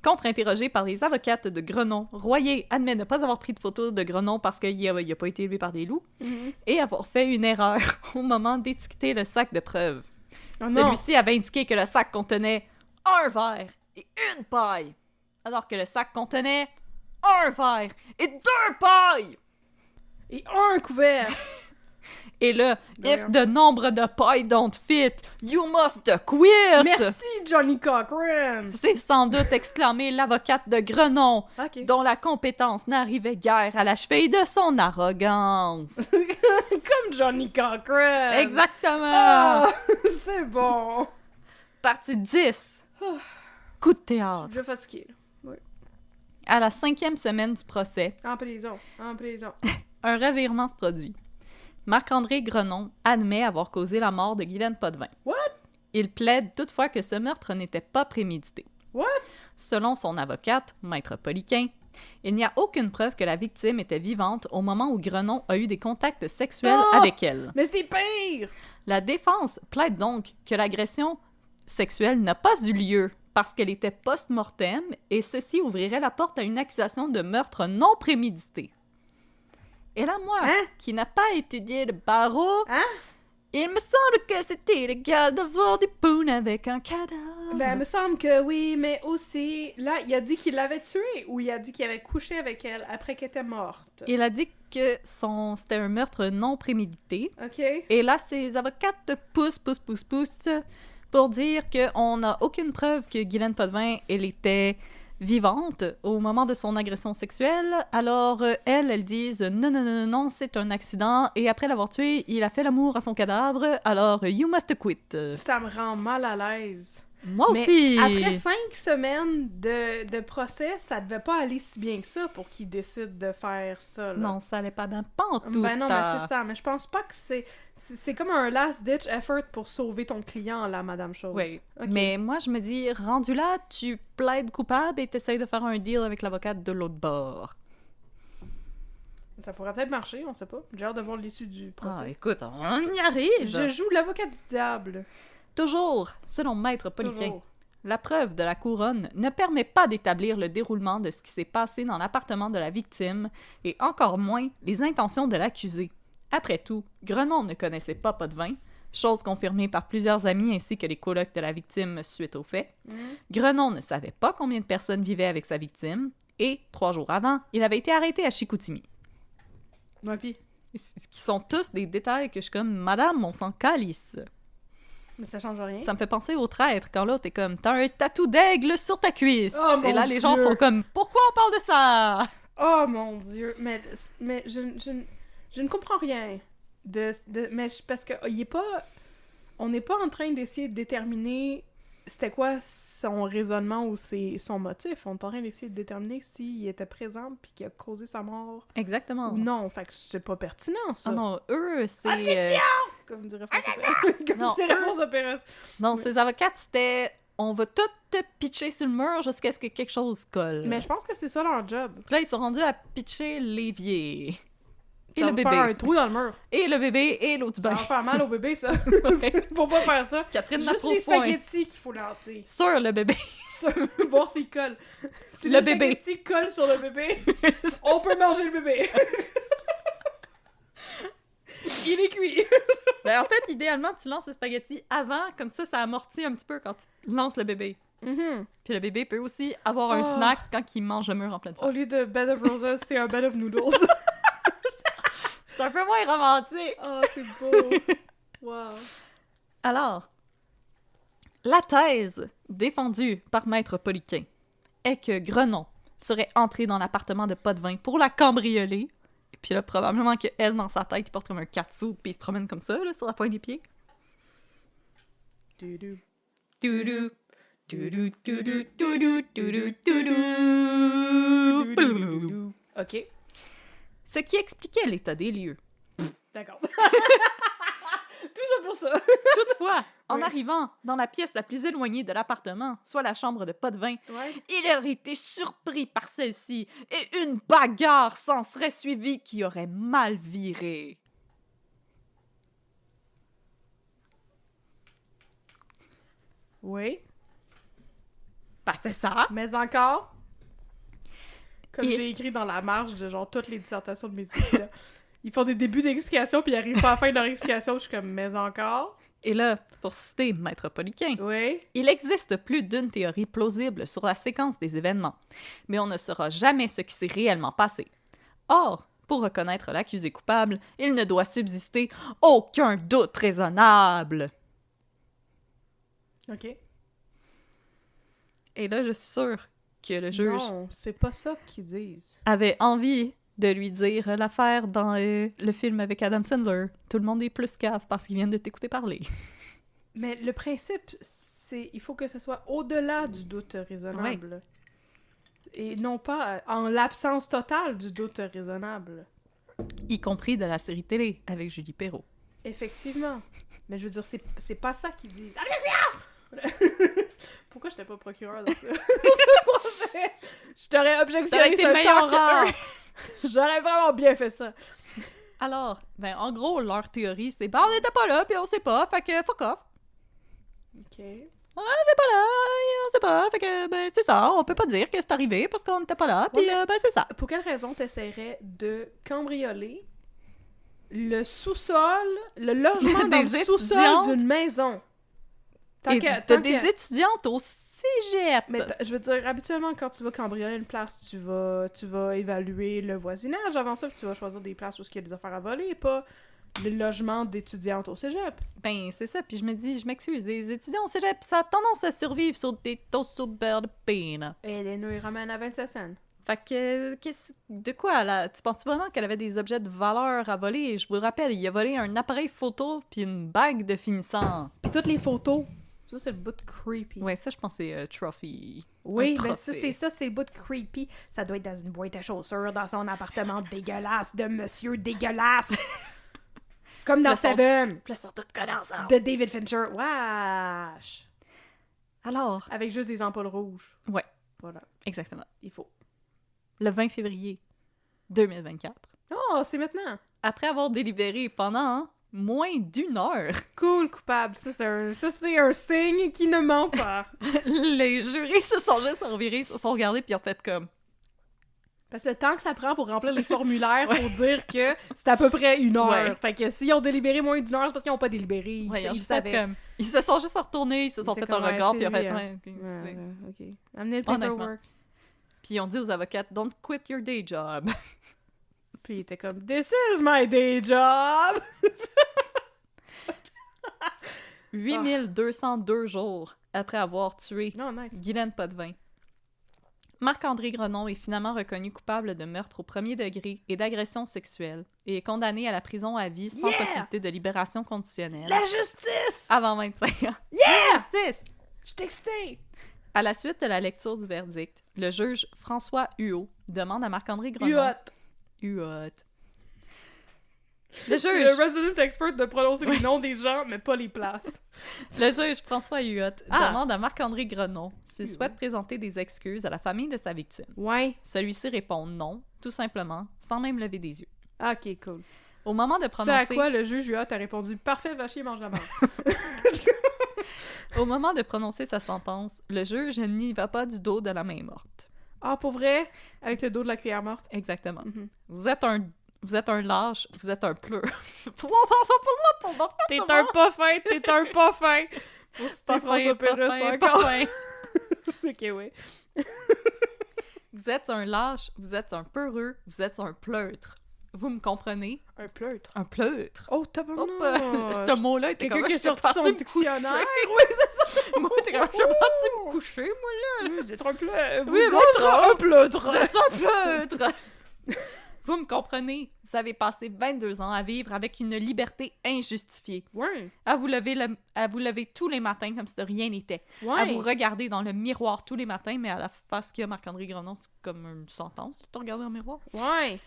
Contre-interrogé par les avocates de Grenon, Royer admet ne pas avoir pris de photos de Grenon parce qu'il a pas été élevé par des loups et avoir fait une erreur au moment d'étiqueter le sac de preuves. Oh non. Celui-ci avait indiqué que le sac contenait un verre et une paille, alors que le sac contenait un verre et deux pailles. Et un couvert. Et là, D'ailleurs. if the nombre de pailles don't fit, you must quit! Merci, Johnny Cochran. C'est sans doute exclamé l'avocate de Grenon, OK. dont la compétence n'arrivait guère à la cheville de son arrogance. Comme Johnny Cochran. Exactement! Ah, c'est bon. Partie 10. Coup de Je suis théâtre. déjà fatiguée. là. À la 5e semaine du procès, En prison. En prison. un revirement se produit. Marc-André Grenon admet avoir causé la mort de Guylaine Potvin. What? Il plaide toutefois que ce meurtre n'était pas prémédité. What? Selon son avocate, Maître Poliquin, il n'y a aucune preuve que la victime était vivante au moment où Grenon a eu des contacts sexuels Oh! avec elle. Mais c'est pire! La défense plaide donc que l'agression sexuelle n'a pas eu lieu parce qu'elle était post-mortem et ceci ouvrirait la porte à une accusation de meurtre non prémédité. Et là, moi, Hein? qui n'a pas étudié le barreau, Hein? il me semble que c'était légal d'avoir des pounes avec un cadavre. Ben, il me semble que oui, mais aussi, là, il a dit qu'il l'avait tuée ou il a dit qu'il avait couché avec elle après qu'elle était morte. Il a dit que c'était un meurtre non prémédité. OK? Et là, ses avocates poussent pour dire qu'on n'a aucune preuve que Guylaine Potvin, elle était vivante au moment de son agression sexuelle. Alors, elles disent non, c'est un accident. Et après l'avoir tué, il a fait l'amour à son cadavre. Alors, you must quit. Ça me rend mal à l'aise. Moi Mais aussi. après 5 semaines de procès, ça devait pas aller si bien que ça pour qu'il décide de faire ça. Là. Non, ça allait pas bien pantoute. Ben non, mais c'est ça. Mais je pense pas que c'est comme un last-ditch effort pour sauver ton client, là, Madame Chose. Oui, Ok. mais moi, je me dis, rendu là, tu plaides coupable et t'essayes de faire un deal avec l'avocate de l'autre bord. Ça pourrait peut-être marcher, on sait pas. J'ai hâte de voir l'issue du Ah, procès. écoute, on y arrive! Je joue l'avocat du diable. Toujours, selon Maître Poliquin, Toujours. la preuve de la couronne ne permet pas d'établir le déroulement de ce qui s'est passé dans l'appartement de la victime et encore moins les intentions de l'accusé. Après tout, Grenon ne connaissait pas Potvin, chose confirmée par plusieurs amis ainsi que les colocs de la victime suite aux faits. Grenon ne savait pas combien de personnes vivaient avec sa victime et, 3 jours avant, il avait été arrêté à Chicoutimi. Ouais, pis. Ce qui sont tous des détails que je suis comme « Madame, on s'en calisse ». Mais ça change rien. Ça me fait penser au traître quand l'autre est comme t'as un tatou d'aigle sur ta cuisse. Oh, mon et là les gens Dieu. sont comme pourquoi on parle de ça? Oh mon Dieu. Mais je ne comprends rien. Parce que il est pas. On n'est pas en train d'essayer de déterminer c'était quoi son raisonnement ou son motif? On est en train d'essayer de déterminer s'il était présent puis qu'il a causé sa mort Exactement. ou non. Fait que c'est pas pertinent, ça. Ah non, eux, c'est... Comme dirait François Pérusse. Non, Oui. ces avocates, c'était... On va tout te pitcher sur le mur jusqu'à ce que quelque chose colle. Mais je pense que c'est ça leur job. Puis là, ils sont rendus à pitcher l'évier. Et Ça le va bébé. faire un trou dans le mur. Et le bébé et l'autre Ça bain. va faire mal au bébé, ça. Ouais. Faut pas faire ça. Catherine Juste Lafrance les point. spaghettis qu'il faut lancer. Sur le bébé. Voir s'il colle. Si Le le bébé. spaghetti colle sur le bébé, on peut manger le bébé. Il est cuit. Ben, en fait, idéalement, tu lances le spaghetti avant, comme ça amortit un petit peu quand tu lances le bébé. Puis le bébé peut aussi avoir un Oh. snack quand il mange le mur en pleine Au face. lieu de bed of roses, c'est un bed of noodles. C'est un peu moins romantique. Oh, c'est beau. Wow. Alors, la thèse défendue par Maître Poliquin est que Grenon serait entré dans l'appartement de Potvin pour la cambrioler. Et puis là, probablement qu'elle, dans sa tête, il porte comme un catsuit puis il se promène comme ça, là, sur la pointe des pieds. Doudou. Doudou. Doudou, doudou, doudou, doudou, doudou. Ok. Ce qui expliquait l'état des lieux. D'accord. Tout ça pour ça. Toutefois, en Oui. arrivant dans la pièce la plus éloignée de l'appartement, soit la chambre de Potvin, Ouais. il aurait été surpris par celle-ci et une bagarre s'en serait suivie qui aurait mal viré. Oui. Ben, c'est ça. Mais encore, comme Et- j'ai écrit dans la marge de genre toutes les dissertations de mes études, ils font des débuts d'explication puis ils arrivent pas à la fin de leur explication, je suis comme mais encore. Et là, pour citer Maître Poliquin, Oui. il existe plus d'une théorie plausible sur la séquence des événements, mais on ne saura jamais ce qui s'est réellement passé. Or, pour reconnaître l'accusé coupable, il ne doit subsister aucun doute raisonnable. OK. Et là, je suis sûre que le juge Non, c'est pas ça qu'ils disent. avait envie de lui dire l'affaire dans le film avec Adam Sandler. Tout le monde est plus cave parce qu'ils viennent de t'écouter parler. Mais le principe, c'est il faut que ce soit au-delà du doute raisonnable. Et non pas en l'absence totale du doute raisonnable. Y compris de la série télé avec Julie Perrault. Effectivement. Mais je veux dire, c'est pas ça qu'ils disent. Objection! Pourquoi j'étais pas procureur dans ça? Je t'aurais Ça aurait objectionné été ce meilleur temps que rare. J'aurais vraiment bien fait ça. Alors, ben en gros, leur théorie, c'est on n'était pas là, puis on sait pas, fait que fuck off. OK. On n'était pas là, et on sait pas, fait que ben c'est ça, on peut pas dire que c'est arrivé parce qu'on n'était pas là, puis Ouais, ben c'est ça. Pour quelle raison t'essaierais de cambrioler le sous-sol, le logement dans Des le sous-sol étudiantes. d'une maison? Et t'as des étudiantes au cégep. Mais je veux dire, habituellement, quand tu vas cambrioler une place, tu vas évaluer le voisinage avant ça, puis tu vas choisir des places où il y a des affaires à voler, pas le logement d'étudiantes au cégep. Ben, c'est ça. Puis je me dis, je m'excuse, les étudiants au cégep, ça a tendance à survivre sur des toasts au beurre de peanut. Et les nouilles ramènent à 27 cents. Fait que, de quoi, là? Tu penses vraiment qu'elle avait des objets de valeur à voler? Je vous rappelle, il a volé un appareil photo puis une bague de finissant. Puis toutes les photos. Ça, c'est le bout de creepy. Ouais, ça, je pense que c'est Trophy. Oui, un mais trophée. c'est le bout de creepy. Ça doit être dans une boîte à chaussures, dans son appartement dégueulasse de monsieur dégueulasse. Comme dans Là, sont- Seven, Puis là, ils sont toutes collées ensemble. de David Fincher. Wesh! Alors, Avec juste des ampoules rouges. Ouais. Voilà, exactement. il faut. Le 20 février 2024, Oh, c'est maintenant! après avoir délibéré pendant moins d'1 heure, Cool, coupable. Ça, c'est un signe qui ne ment pas. les jurés se sont juste revirés, se sont regardés puis ont fait comme... Parce que le temps que ça prend pour remplir les formulaires pour dire que c'est à peu près 1 heure. Ouais. Fait que s'ils ont délibéré moins d'1 heure, c'est parce qu'ils n'ont pas délibéré. Ils, Ouais, ils ont ils juste fait savaient. comme... Ils se sont juste retournés, ils se sont Ils étaient fait un comme, ouais, regard, c'est puis ils ont fait... lui, Ouais, ok, Ouais, c'est- ouais, ok. Amenez le Honnêtement. paperwork. Puis ils ont dit aux avocates, don't quit your day job. Puis il était comme, this is my day job! 8202 jours après avoir tué Non, nice. Guylaine Potvin. Marc-André Grenon est finalement reconnu coupable de meurtre au premier degré et d'agression sexuelle et est condamné à la prison à vie sans Yeah! possibilité de libération conditionnelle La justice! avant 25 ans. Yeah! Justice! Je suis excitée! À la suite de la lecture du verdict, le juge François Huot demande à Marc-André Grenon... Huot. Le Je suis le juge... resident expert de prononcer les noms des gens, mais pas les places. Le juge François Huot Ah! demande à Marc-André Grenon s'il souhaite présenter des excuses à la famille de sa victime. Ouais. Celui-ci répond non, tout simplement, sans même lever des yeux. Ok, cool. Au moment de C'est prononcer... à quoi le juge Huot a répondu « Parfait, va chier, mange la marde. » Au moment de prononcer sa sentence, le juge n'y va pas du dos de la main morte. Ah, pour vrai? Avec le dos de la cuillère morte. Exactement. Mhm. Vous êtes un lâche, vous êtes un pleur. T'es un pas fin, t'es un pas fin! Pour citer François Pérusse encore. Ok, oui. Vous êtes un lâche, vous êtes un peureux, vous êtes un pleutre. Vous me comprenez? Un pleutre. Un pleutre. Oh, Hop, tabarnouche! ce mot-là était Quelqu'un comme... qui a j'étais sorti partie son me dictionnaire. coucher. Oui, c'est ça! Moi, t'es comme... Je suis partie me coucher, moi, là. Vous êtes un pleutre. Oui, Vous êtes un Vous pleutre. êtes un pleutre! Vous me comprenez? Vous avez passé 22 ans à vivre avec une liberté injustifiée. Ouais. À vous lever tous les matins comme si de rien n'était. Ouais. À vous regarder dans le miroir tous les matins, mais à la face qu'il y a Marc-André Grenon, c'est comme une sentence de te regarder dans le miroir. Ouais.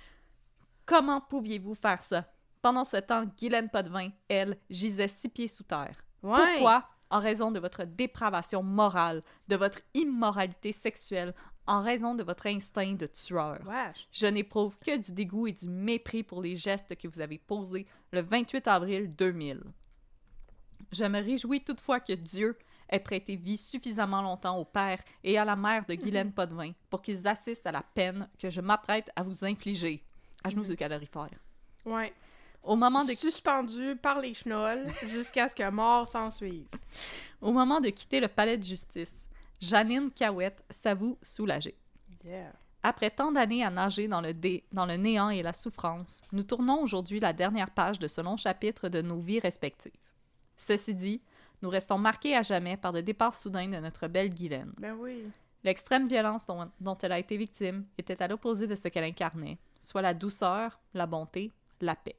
Comment pouviez-vous faire ça? Pendant ce temps, Guylaine Potvin, elle, gisait 6 pieds sous terre. Ouais. Pourquoi? En raison de votre dépravation morale, de votre immoralité sexuelle, en raison de votre instinct de tueur. Wesh. Je n'éprouve que du dégoût et du mépris pour les gestes que vous avez posés le 28 avril 2000. Je me réjouis toutefois que Dieu ait prêté vie suffisamment longtemps au père et à la mère de Guylaine Potvin pour qu'ils assistent à la peine que je m'apprête à vous infliger. À genoux et calorifères. Ouais. Au moment de... Suspendu par les chenolles jusqu'à ce que mort s'en suive. Au moment de quitter le palais de justice, Janine Cahouette s'avoue soulagée. Yeah. Après tant d'années à nager dans le néant et la souffrance, nous tournons aujourd'hui la dernière page de ce long chapitre de nos vies respectives. Ceci dit, nous restons marqués à jamais par le départ soudain de notre belle Guylaine. Ben oui. L'extrême violence dont elle a été victime était à l'opposé de ce qu'elle incarnait, soit la douceur, la bonté, la paix.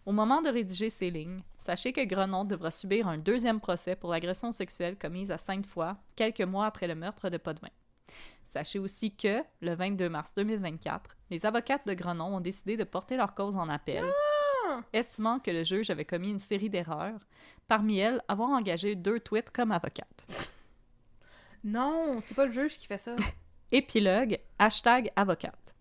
Au moment de rédiger ces lignes, sachez que Grenon devra subir un deuxième procès pour l'agression sexuelle commise à Sainte-Foy, quelques mois après le meurtre de Potvin. Sachez aussi que, le 22 mars 2024, les avocates de Grenon ont décidé de porter leur cause en appel, estimant que le juge avait commis une série d'erreurs, parmi elles avoir engagé 2 tweets comme avocate. Non, c'est pas le juge qui fait ça. Épilogue, #avocate.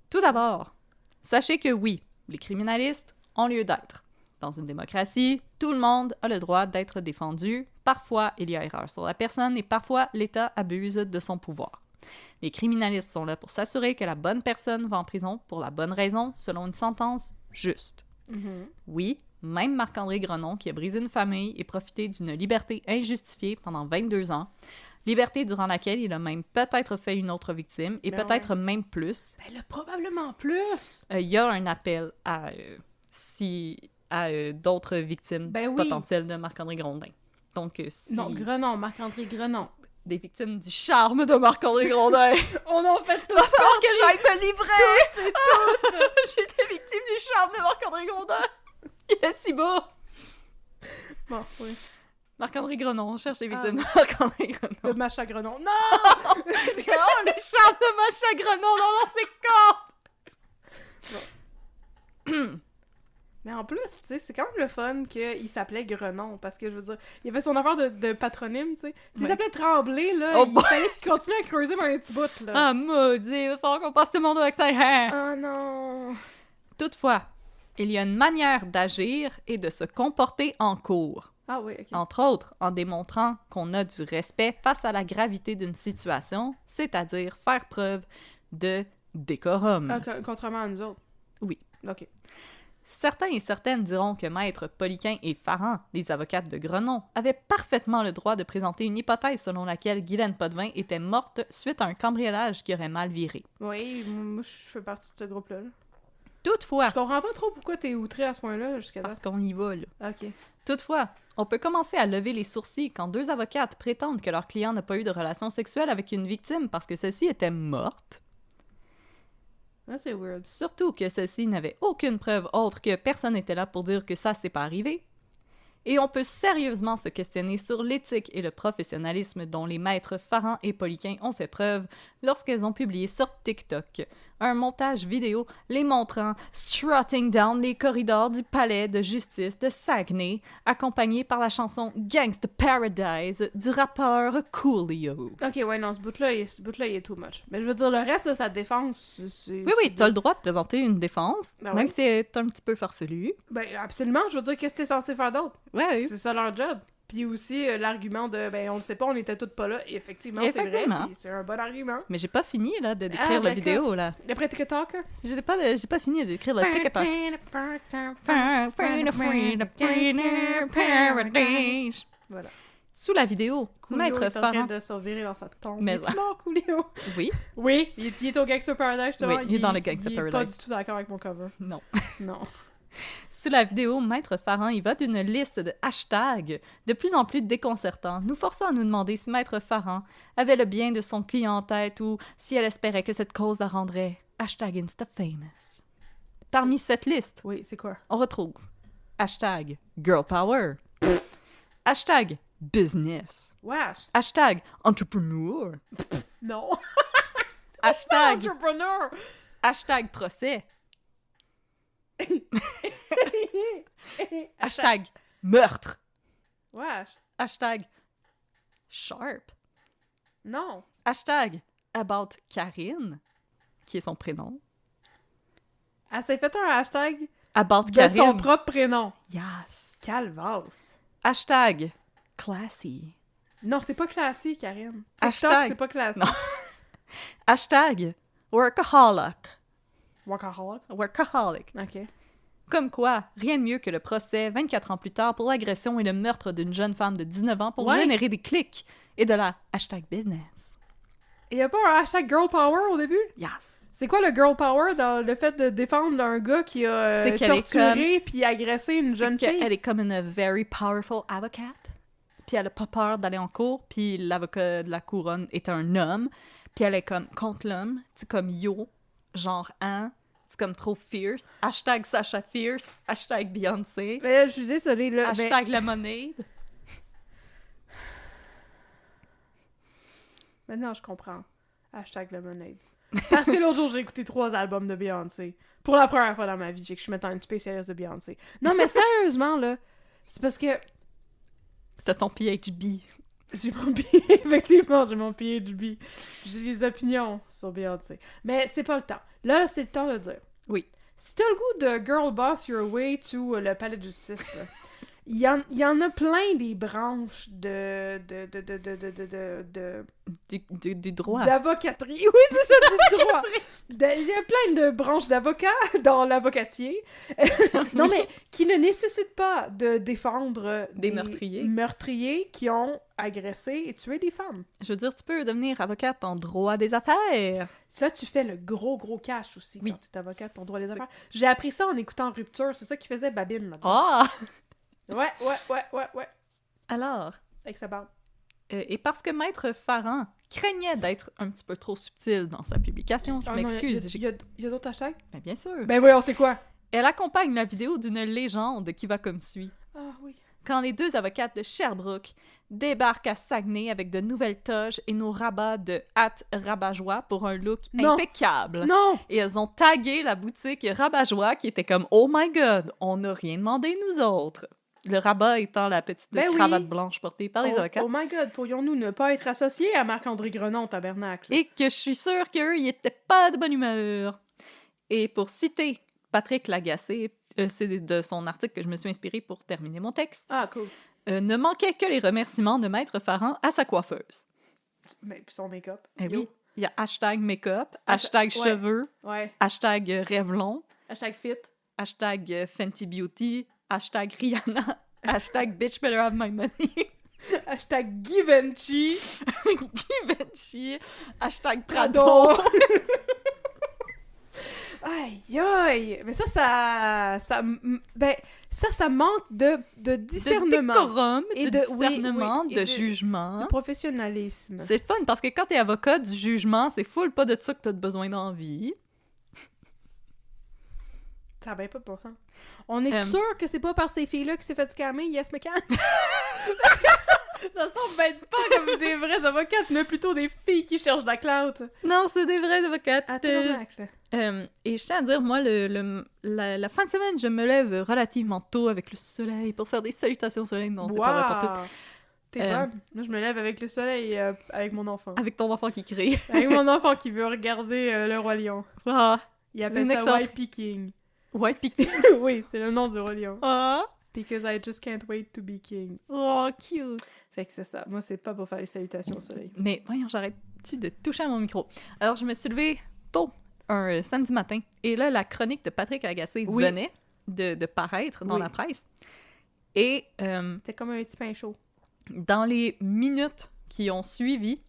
Tout d'abord, sachez que oui, les criminalistes ont lieu d'être. Dans une démocratie, tout le monde a le droit d'être défendu. Parfois, il y a erreur sur la personne et parfois, l'État abuse de son pouvoir. Les criminalistes sont là pour s'assurer que la bonne personne va en prison pour la bonne raison, selon une sentence juste. Oui, même Marc-André Grenon, qui a brisé une famille et profité d'une liberté injustifiée pendant 22 ans, liberté durant laquelle il a même peut-être fait une autre victime, et Ben peut-être même plus, Ben là, probablement plus. il y a un appel à d'autres victimes Ben oui. potentielles de Marc-André Grondin. Donc, si Non, Grenon, Marc-André Grenon. des victimes du charme de Marc-André Grondin, On en fait tout. que j'aille me livrer! C'est tout. J'ai été victime du charme de Marc-André Grondin! Il est si beau! Bon, oui. Marc-André Grenon, on cherche les victimes de Marc-André Grenon. De Macha Grenon. Non! Oh, le charme de Macha Grenon, non, c'est con! Mais en plus, tu sais, c'est quand même le fun qu'il s'appelait Grenon, parce que, je veux dire, il avait son affaire de patronyme, tu sais. S'il Ouais. s'appelait Tremblay, là, Oh il boy. fallait qu'il continue à creuser par un petit bout, là. Ah, maudit, il va falloir qu'on passe tout le monde avec ça. Ah non! Toutefois, il y a une manière d'agir et de se comporter en cours. Ah oui, ok. Entre autres, en démontrant qu'on a du respect face à la gravité d'une situation, c'est-à-dire faire preuve de décorum. Ah, contrairement à nous autres. Oui. Ok. Certains et certaines diront que Maître Poliquin et Farran, les avocates de Grenon, avaient parfaitement le droit de présenter une hypothèse selon laquelle Guylaine Potvin était morte suite à un cambriolage qui aurait mal viré. Oui, moi, je fais partie de ce groupe-là. Là. Toutefois, Je comprends pas trop pourquoi t'es outré à ce point-là jusqu'à là. parce qu'on y va, là. Ok. Toutefois, on peut commencer à lever les sourcils quand 2 avocates prétendent que leur client n'a pas eu de relation sexuelle avec une victime parce que celle-ci était morte. Ah, c'est weird. Surtout que celle-ci n'avait aucune preuve autre que personne n'était là pour dire que ça s'est pas arrivé. Et on peut sérieusement se questionner sur l'éthique et le professionnalisme dont les maîtres Farhan et Poliquin ont fait preuve lorsqu'elles ont publié sur TikTok un montage vidéo les montrant strutting down les corridors du palais de justice de Saguenay, accompagné par la chanson Gangsta Paradise du rappeur Coolio. Ok, ouais, non, ce bout-là, il est too much. Mais je veux dire, le reste de sa défense, c'est... Oui, t'as le droit de présenter une défense, Ben même oui. si c'est un petit peu farfelu. Ben, absolument, je veux dire, qu'est-ce que t'es censé faire d'autre? Ouais, C'est ça leur job. Puis aussi, l'argument de, ben, on le sait pas, on était toutes pas là. Et effectivement, c'est vrai, Effectivement. puis c'est un bon argument. Mais j'ai pas fini, là, de décrire la d'accord. vidéo, là. D'après TikTok, hein? J'ai pas fini de décrire le TikTok. Voilà. Sous la vidéo, Coolio Maître est en train Farhan... de se revirer dans sa tombe. Mais Es-tu mort, Coolio? Oui, Oui, il est au Gangsta Paradise, justement. Oui, il est dans le Gangsta Il est pas Paradise. du tout d'accord avec mon cover. non. Non. Sous la vidéo, Maître Farhan y va d'une liste de hashtags de plus en plus déconcertants, nous forçant à nous demander si Maître Farhan avait le bien de son client en tête ou si elle espérait que cette cause la rendrait #InstaFamous. Parmi cette liste, Oui, c'est quoi? on retrouve hashtag Girl Power, hashtag Business, Wesh! hashtag Entrepreneur, Non! hashtag, Entrepreneur! hashtag Procès, hashtag Meurtre, Wesh! hashtag Sharp, Non! hashtag About Karine, qui est son prénom, Elle s'est fait un hashtag About de Karine, son propre prénom. yes, Calvasse! hashtag Classy, Non, c'est pas classique, Karine. TikTok, Hashtag- c'est pas classique. Non. hashtag Workaholic, Workaholic. OK. Comme quoi, rien de mieux que le procès 24 ans plus tard pour l'agression et le meurtre d'une jeune femme de 19 ans pour Ouais. générer des clics et de la hashtag business. Il y a pas un hashtag Girl Power au début? Yes. C'est quoi le Girl Power dans le fait de défendre un gars qui a C'est qu'elle est torturé puis agressé une jeune fille? Elle est comme une very powerful avocate. Puis elle a pas peur d'aller en cour. Puis l'avocat de la couronne est un homme. Puis elle est comme contre l'homme. C'est comme yo, genre hein. C'est comme trop fierce. Hashtag Sacha Fierce. Hashtag Beyoncé. Mais là, je suis désolée, là. Hashtag Lemonade. Maintenant, je comprends. Hashtag Lemonade. Parce que l'autre jour, j'ai écouté 3 albums de Beyoncé. Pour la première fois dans ma vie, j'ai que je suis maintenant une spécialiste de Beyoncé. Non, mais sérieusement, là, c'est parce que C'est ton PHB. j'ai mon effectivement, j'ai mon PHB. J'ai des opinions sur Beyoncé. Mais c'est pas le temps. Là, c'est le temps de dire. Oui. Si t'as le goût de Girl Boss Your Way to le palais de justice, là, il y en a plein des branches Du droit. d'avocatterie. Oui, c'est ça, du droit. Il y a plein de branches d'avocats dans l'avocatier. Non, mais qui ne nécessitent pas de défendre Des meurtriers. meurtriers qui ont agressé et tué des femmes. Je veux dire, tu peux devenir avocate en droit des affaires. Ça, tu fais le gros cash aussi Oui. quand t'es avocate pour droit des affaires. J'ai appris ça en écoutant Rupture. C'est ça qui faisait Babine, là. Ah! Ouais. Alors, Avec sa barbe. et parce que Maître Farhan craignait d'être un petit peu trop subtil dans sa publication, je Ah non, m'excuse. Il y a d'autres hashtags? Mais bien sûr. Ben oui, on sait quoi? Elle accompagne la vidéo d'une légende qui va comme suit. Ah oui. Quand les deux avocates de Sherbrooke débarquent à Saguenay avec de nouvelles toges et nos rabats de hâte rabat-joie pour un look Non. impeccable. Non! Et elles ont tagué la boutique rabat-joie qui était comme « Oh my God, on n'a rien demandé nous autres! » Le rabat étant la petite Ben oui. cravate blanche portée par les avocats. Oh my God, pourrions-nous ne pas être associés à Marc-André Grenon, tabernacle? Et que je suis sûre qu'eux, ils étaient pas de bonne humeur. Et pour citer Patrick Lagacé, c'est de son article que je me suis inspirée pour terminer mon texte, Ah, cool. ne manquaient que les remerciements de Maître Farhan à sa coiffeuse. Mais puis son make-up. Eh Yo. oui, il y a hashtag make-up, hashtag ouais. cheveux, Ouais. hashtag Revlon, Hashtag fit. hashtag Fenty Beauty, hashtag Rihanna, hashtag bitch better have my money, Hashtag Givenchy. Givenchy, hashtag Prado. Prado. Aïe, aïe! Mais ça manque de discernement. De décorum, Et de de- oui, discernement, oui, et de de- jugement. De professionnalisme. C'est fun parce que quand t'es avocat du jugement, c'est full pas de ça que t'as besoin d'envie. Ça a bien pas de bon sens. On est Euh. sûr que c'est pas par ces filles-là qui s'est fait scammer, Yes McCann? ça semble être pas comme des vraies avocates, mais plutôt des filles qui cherchent de la clout. Non, c'est des vraies avocates. À tabarnak, là. Et je tiens à dire, moi, la fin de semaine, je me lève relativement tôt avec le soleil pour faire des salutations au soleil. Non, c'est pas vrai pour tout. T'es bonne. Moi, je me lève avec le soleil avec mon enfant. Avec ton enfant qui crie. Avec mon enfant qui veut regarder le Roi Lion. Ah, Il appelle une ça excellente- White Peking. ouais, piqué. Oui, c'est le nom du Roi Lion. Ah, Because I just can't wait to be king. oh, cute. Fait que c'est ça. Moi, c'est pas pour faire les salutations au soleil. Mais voyons, j'arrête-tu de toucher à mon micro? Alors, je me suis levée tôt, un samedi matin, et là, la chronique de Patrick Lagacé Oui. venait de paraître dans Oui. la presse. Et C'était comme un petit pain chaud. dans les minutes qui ont suivi,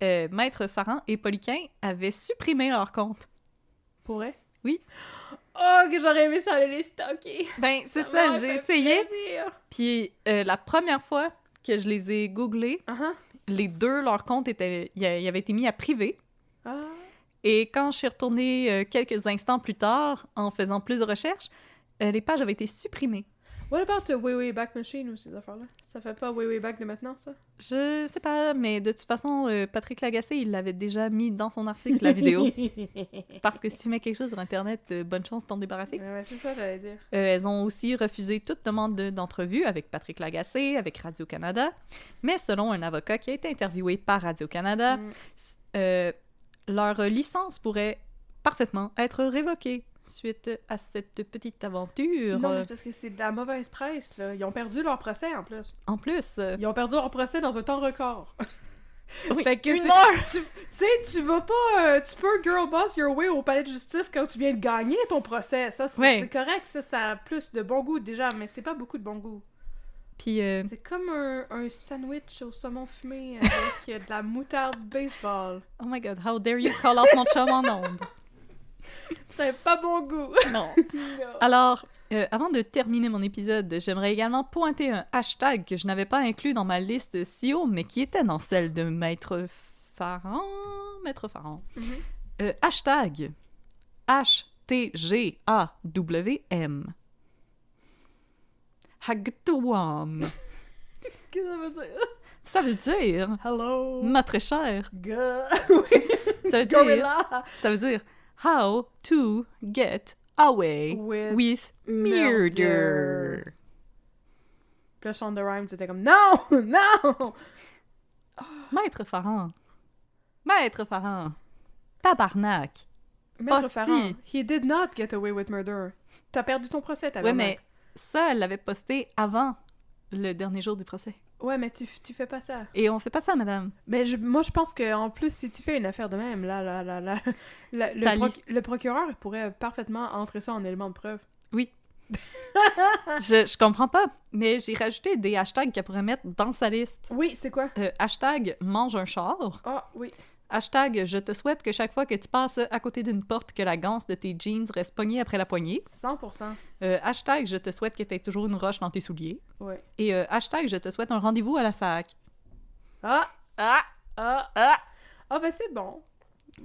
Maître Farran et Poliquin avaient supprimé leur compte. Pourrait? Oui. Oh, que j'aurais aimé ça aller les stocker! Ben, c'est ça, m'aurait j'ai fait essayé. plaisir. Puis la première fois que je les ai googlés, Uh-huh. les deux, leur compte il avait été mis à privé. Ah. Et quand je suis retournée quelques instants plus tard, en faisant plus de recherches, les pages avaient été supprimées. What about le Way Back Machine ou ces affaires-là? Ça fait pas Way Back de maintenant, ça? Je sais pas, mais de toute façon, Patrick Lagacé, il l'avait déjà mis dans son article, la vidéo. Parce que si tu mets quelque chose sur Internet, bonne chance de t'en débarrasser. Ouais, c'est ça, j'allais dire. Elles ont aussi refusé toute demande d'entrevue avec Patrick Lagacé, avec Radio-Canada. Mais selon un avocat qui a été interviewé par Radio-Canada, leur licence pourrait parfaitement être révoquée suite à cette petite aventure. Non, mais c'est parce que c'est de la mauvaise presse, là. Ils ont perdu leur procès, en plus. En plus, Ils ont perdu leur procès dans un temps record. oui, Fait que une c'est- heure! Tu sais, tu vas pas... tu peux girl boss your way au palais de justice quand tu viens de gagner ton procès. Ça, c'est Ouais. c'est correct. Ça a plus de bon goût, déjà, mais c'est pas beaucoup de bon goût. Puis, C'est comme un sandwich au saumon fumé avec de la moutarde baseball. oh my god, how dare you call out mon chum en ondes? C'est pas bon goût. Non. Non. Alors, avant de terminer mon épisode, j'aimerais également pointer un hashtag que je n'avais pas inclus dans ma liste SEO, mais qui était dans celle de Maître Farran. Maître Farran. Mhm. Hashtag HTGAWM. Hagtuam. Qu'est-ce que ça veut dire? Ça veut dire, Hello. ma très chère, Oui. ça veut dire, Gorilla. ça veut dire how to get away With with murder. murder. Puis là, Shonda Rhimes était comme non, non. Maître Farran. Maître Farran. Tabarnak. Maître Hostie. Farran, he did not get away with murder. T'as perdu ton procès, t'avais. Ouais, mais ça, elle l'avait posté avant le dernier jour du procès. Ouais, mais tu fais pas ça. Et on fait pas ça, madame. Mais moi, je pense que en plus, si tu fais une affaire de même, Ta le procureur il pourrait parfaitement entrer ça en élément de preuve. Je comprends pas, mais j'ai rajouté des hashtags qu'elle pourrait mettre dans sa liste. Oui, c'est quoi? Hashtag mange un char. Ah, oui. Hashtag je te souhaite que chaque fois que tu passes à côté d'une porte, que la ganse de tes jeans reste pognée après la poignée. 100%. Hashtag je te souhaite que tu aies toujours une roche dans tes souliers. Ouais. Et hashtag je te souhaite un rendez-vous à la SAC. Ah! Ah! Ah! Ah! Ah, ben c'est bon.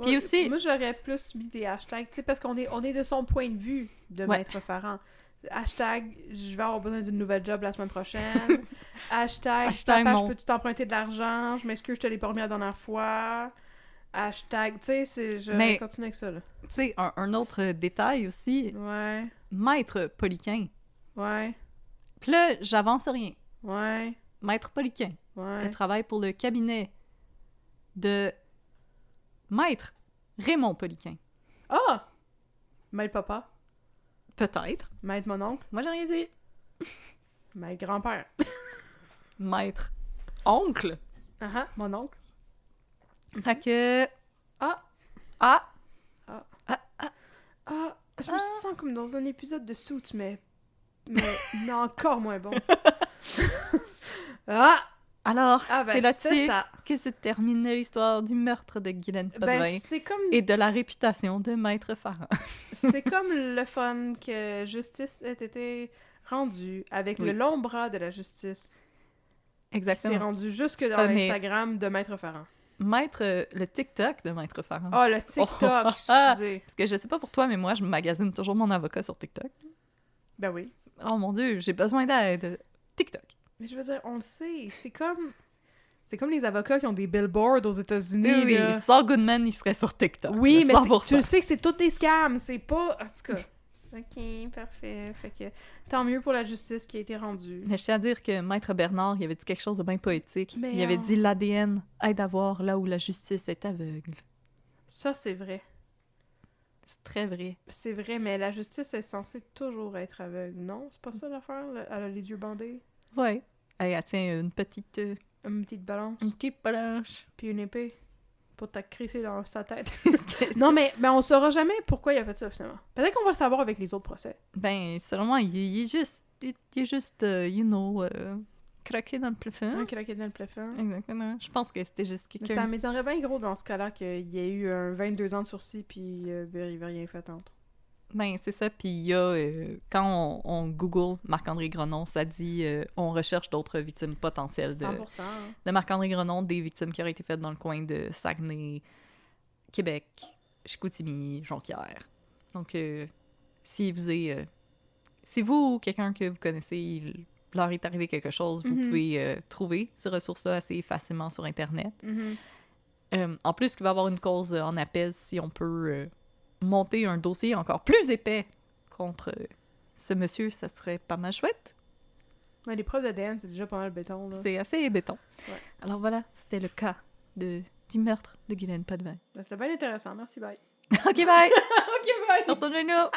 Puis Ouais, aussi- Moi, j'aurais plus mis des hashtags, tu sais, parce qu'on est de son point de vue de Ouais. Maître Farran. Hashtag, je vais avoir besoin d'une nouvelle job la semaine prochaine. Hashtag, Hashtag papa, mon- je peux-tu t'emprunter de l'argent? Je m'excuse, je te l'ai pas remis la dernière fois. Hashtag, tu sais, je Mais- continue avec ça, là. Tu sais, un autre détail aussi, Ouais, Maître Poliquin. ouais, Puis là, j'avance rien. ouais, Maître Poliquin, ouais. elle travaille pour le cabinet de Maître Raymond Poliquin. Ah! Maître papa, Peut-être. maître mon oncle, Moi, j'ai rien dit. maître grand-père. Maître oncle. Mon oncle. Fait que... Ah! Ah! Ah, je me sens comme dans un épisode de Suits, mais encore moins bon. Ah! Alors, Ah ben, c'est là-dessus ça. que se termine l'histoire du meurtre de Guylaine Potvin Ben, c'est comme, et de la réputation de Maître Farran. c'est comme le fun que justice ait été rendue avec Oui. le long bras de la justice. C'est Exactement. rendu jusque dans Ah, mais- l'Instagram de Maître Farran. le TikTok de Maître Farran. Ah, le TikTok, excusez. Parce que je sais pas pour toi, mais moi, je magasine toujours mon avocat sur TikTok. Ben oui. Oh mon Dieu, j'ai besoin d'aide. TikTok. Mais je veux dire, on le sait, c'est comme les avocats qui ont des billboards aux États-Unis. Oui, là. Saul Goodman, il serait sur TikTok. Oui, mais 100%. tu le sais que c'est tous des scams, c'est pas... En tout cas, ok, parfait. Fait que tant mieux pour la justice qui a été rendue. Mais je tiens à dire que Maître Bernard, il avait dit quelque chose de bien poétique. Mais il avait dit « L'ADN aide à voir là où la justice est aveugle Ça, c'est vrai. ». C'est très vrai. C'est vrai, mais la justice est censée toujours être aveugle, non? C'est pas ça l'affaire? Elle a les yeux bandés, Ouais. Elle tient une petite une petite balance, branche. puis une épée pour te crisser dans sa tête. Non, mais on saura jamais pourquoi il a fait ça, finalement. Peut-être qu'on va le savoir avec les autres procès. Ben, selon moi, il est juste, craqué dans le plafond. Un craqué dans le plafond. Exactement. Je pense que c'était juste Mais quelqu'un... ça m'étonnerait bien gros dans ce cas-là qu'il y ait eu un 22 ans de sursis puis il avait rien fait entre. Ben, c'est ça. Puis il y a... quand on Google Marc-André Grenon, ça dit on recherche d'autres victimes potentielles 100%. de Marc-André Grenon, des victimes qui auraient été faites dans le coin de Saguenay, Québec, Chicoutimi, Jonquière. Donc, si vous ou quelqu'un que vous connaissez, il leur est arrivé quelque chose, vous pouvez trouver ces ressources-là assez facilement sur Internet. En plus, il va y avoir une cause en appel si on peut monter un dossier encore plus épais contre ce monsieur, ça serait pas mal chouette. Mais les preuves d'ADN, c'est déjà pas mal béton, là. C'est assez béton. Ouais. Alors voilà, c'était le cas du meurtre de Guylaine Potvin. C'était bien intéressant. Merci, bye. OK, bye! OK, bye! Retournez-nous!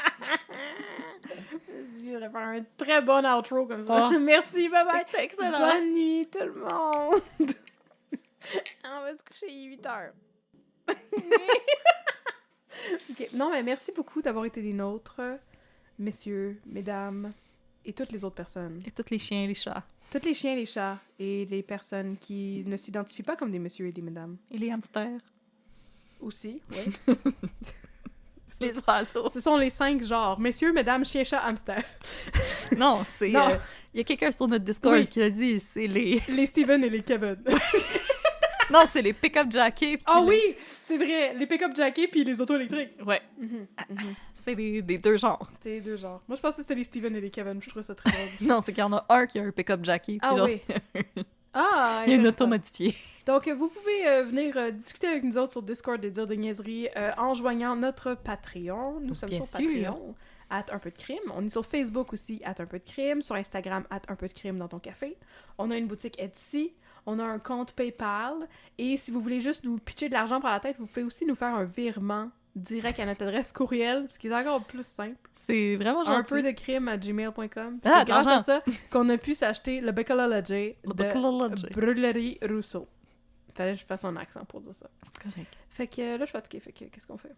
Je vais faire un très bon outro comme ça. Merci, bye-bye! C'est excellent! Bonne nuit, tout le monde! On va se coucher, il est 8 heures. OK. Non, mais merci beaucoup d'avoir été des nôtres, messieurs, mesdames, et toutes les autres personnes. Et tous les chiens et les chats. Tous les chiens, les chats, et les personnes qui ne s'identifient pas comme des messieurs et des mesdames. Et les hamsters. Aussi, oui. Les oiseaux. Ce sont les 5 genres. Messieurs, mesdames, chiens, chats, hamsters. Non, c'est... Non. Il y a quelqu'un sur notre Discord Oui. qui l'a dit, c'est les... Les Steven et les Kevin. Non, c'est les pick-up jackies. puis Ah les- oui! C'est vrai! Les pick-up jackies puis les autos électriques. Ouais, c'est des deux genres. C'est les deux genres. Moi, je pensais que c'était les Steven et les Kevin. Je trouve ça très drôle. Non, c'est qu'il y en a un qui a un pick-up jockey, puis Ah l'autre, oui. Ah! il y a une intéressant. auto modifiée. Donc, vous pouvez venir discuter avec nous autres sur Discord et dire des niaiseries en joignant notre Patreon. Nous sommes Bien sur sûr. Patreon, @ un peu de crime. On est sur Facebook aussi, @ un peu de crime. Sur Instagram, @ un peu de crime dans ton café. On a une boutique Etsy. On a un compte PayPal. Et si vous voulez juste nous pitcher de l'argent par la tête, vous pouvez aussi nous faire un virement direct à notre adresse courriel, ce qui est encore plus simple. C'est vraiment gentil. Un peu de crime @ gmail.com. Ah, C'est grâce à d'argent. ça qu'on a pu s'acheter le Baccalauréat Le de Baccalauréat. Brûlerie Rousseau. Fallait que je fasse un accent pour dire ça. C'est correct. Fait que là, je suis fatiguée. Fait que qu'est-ce qu'on fait?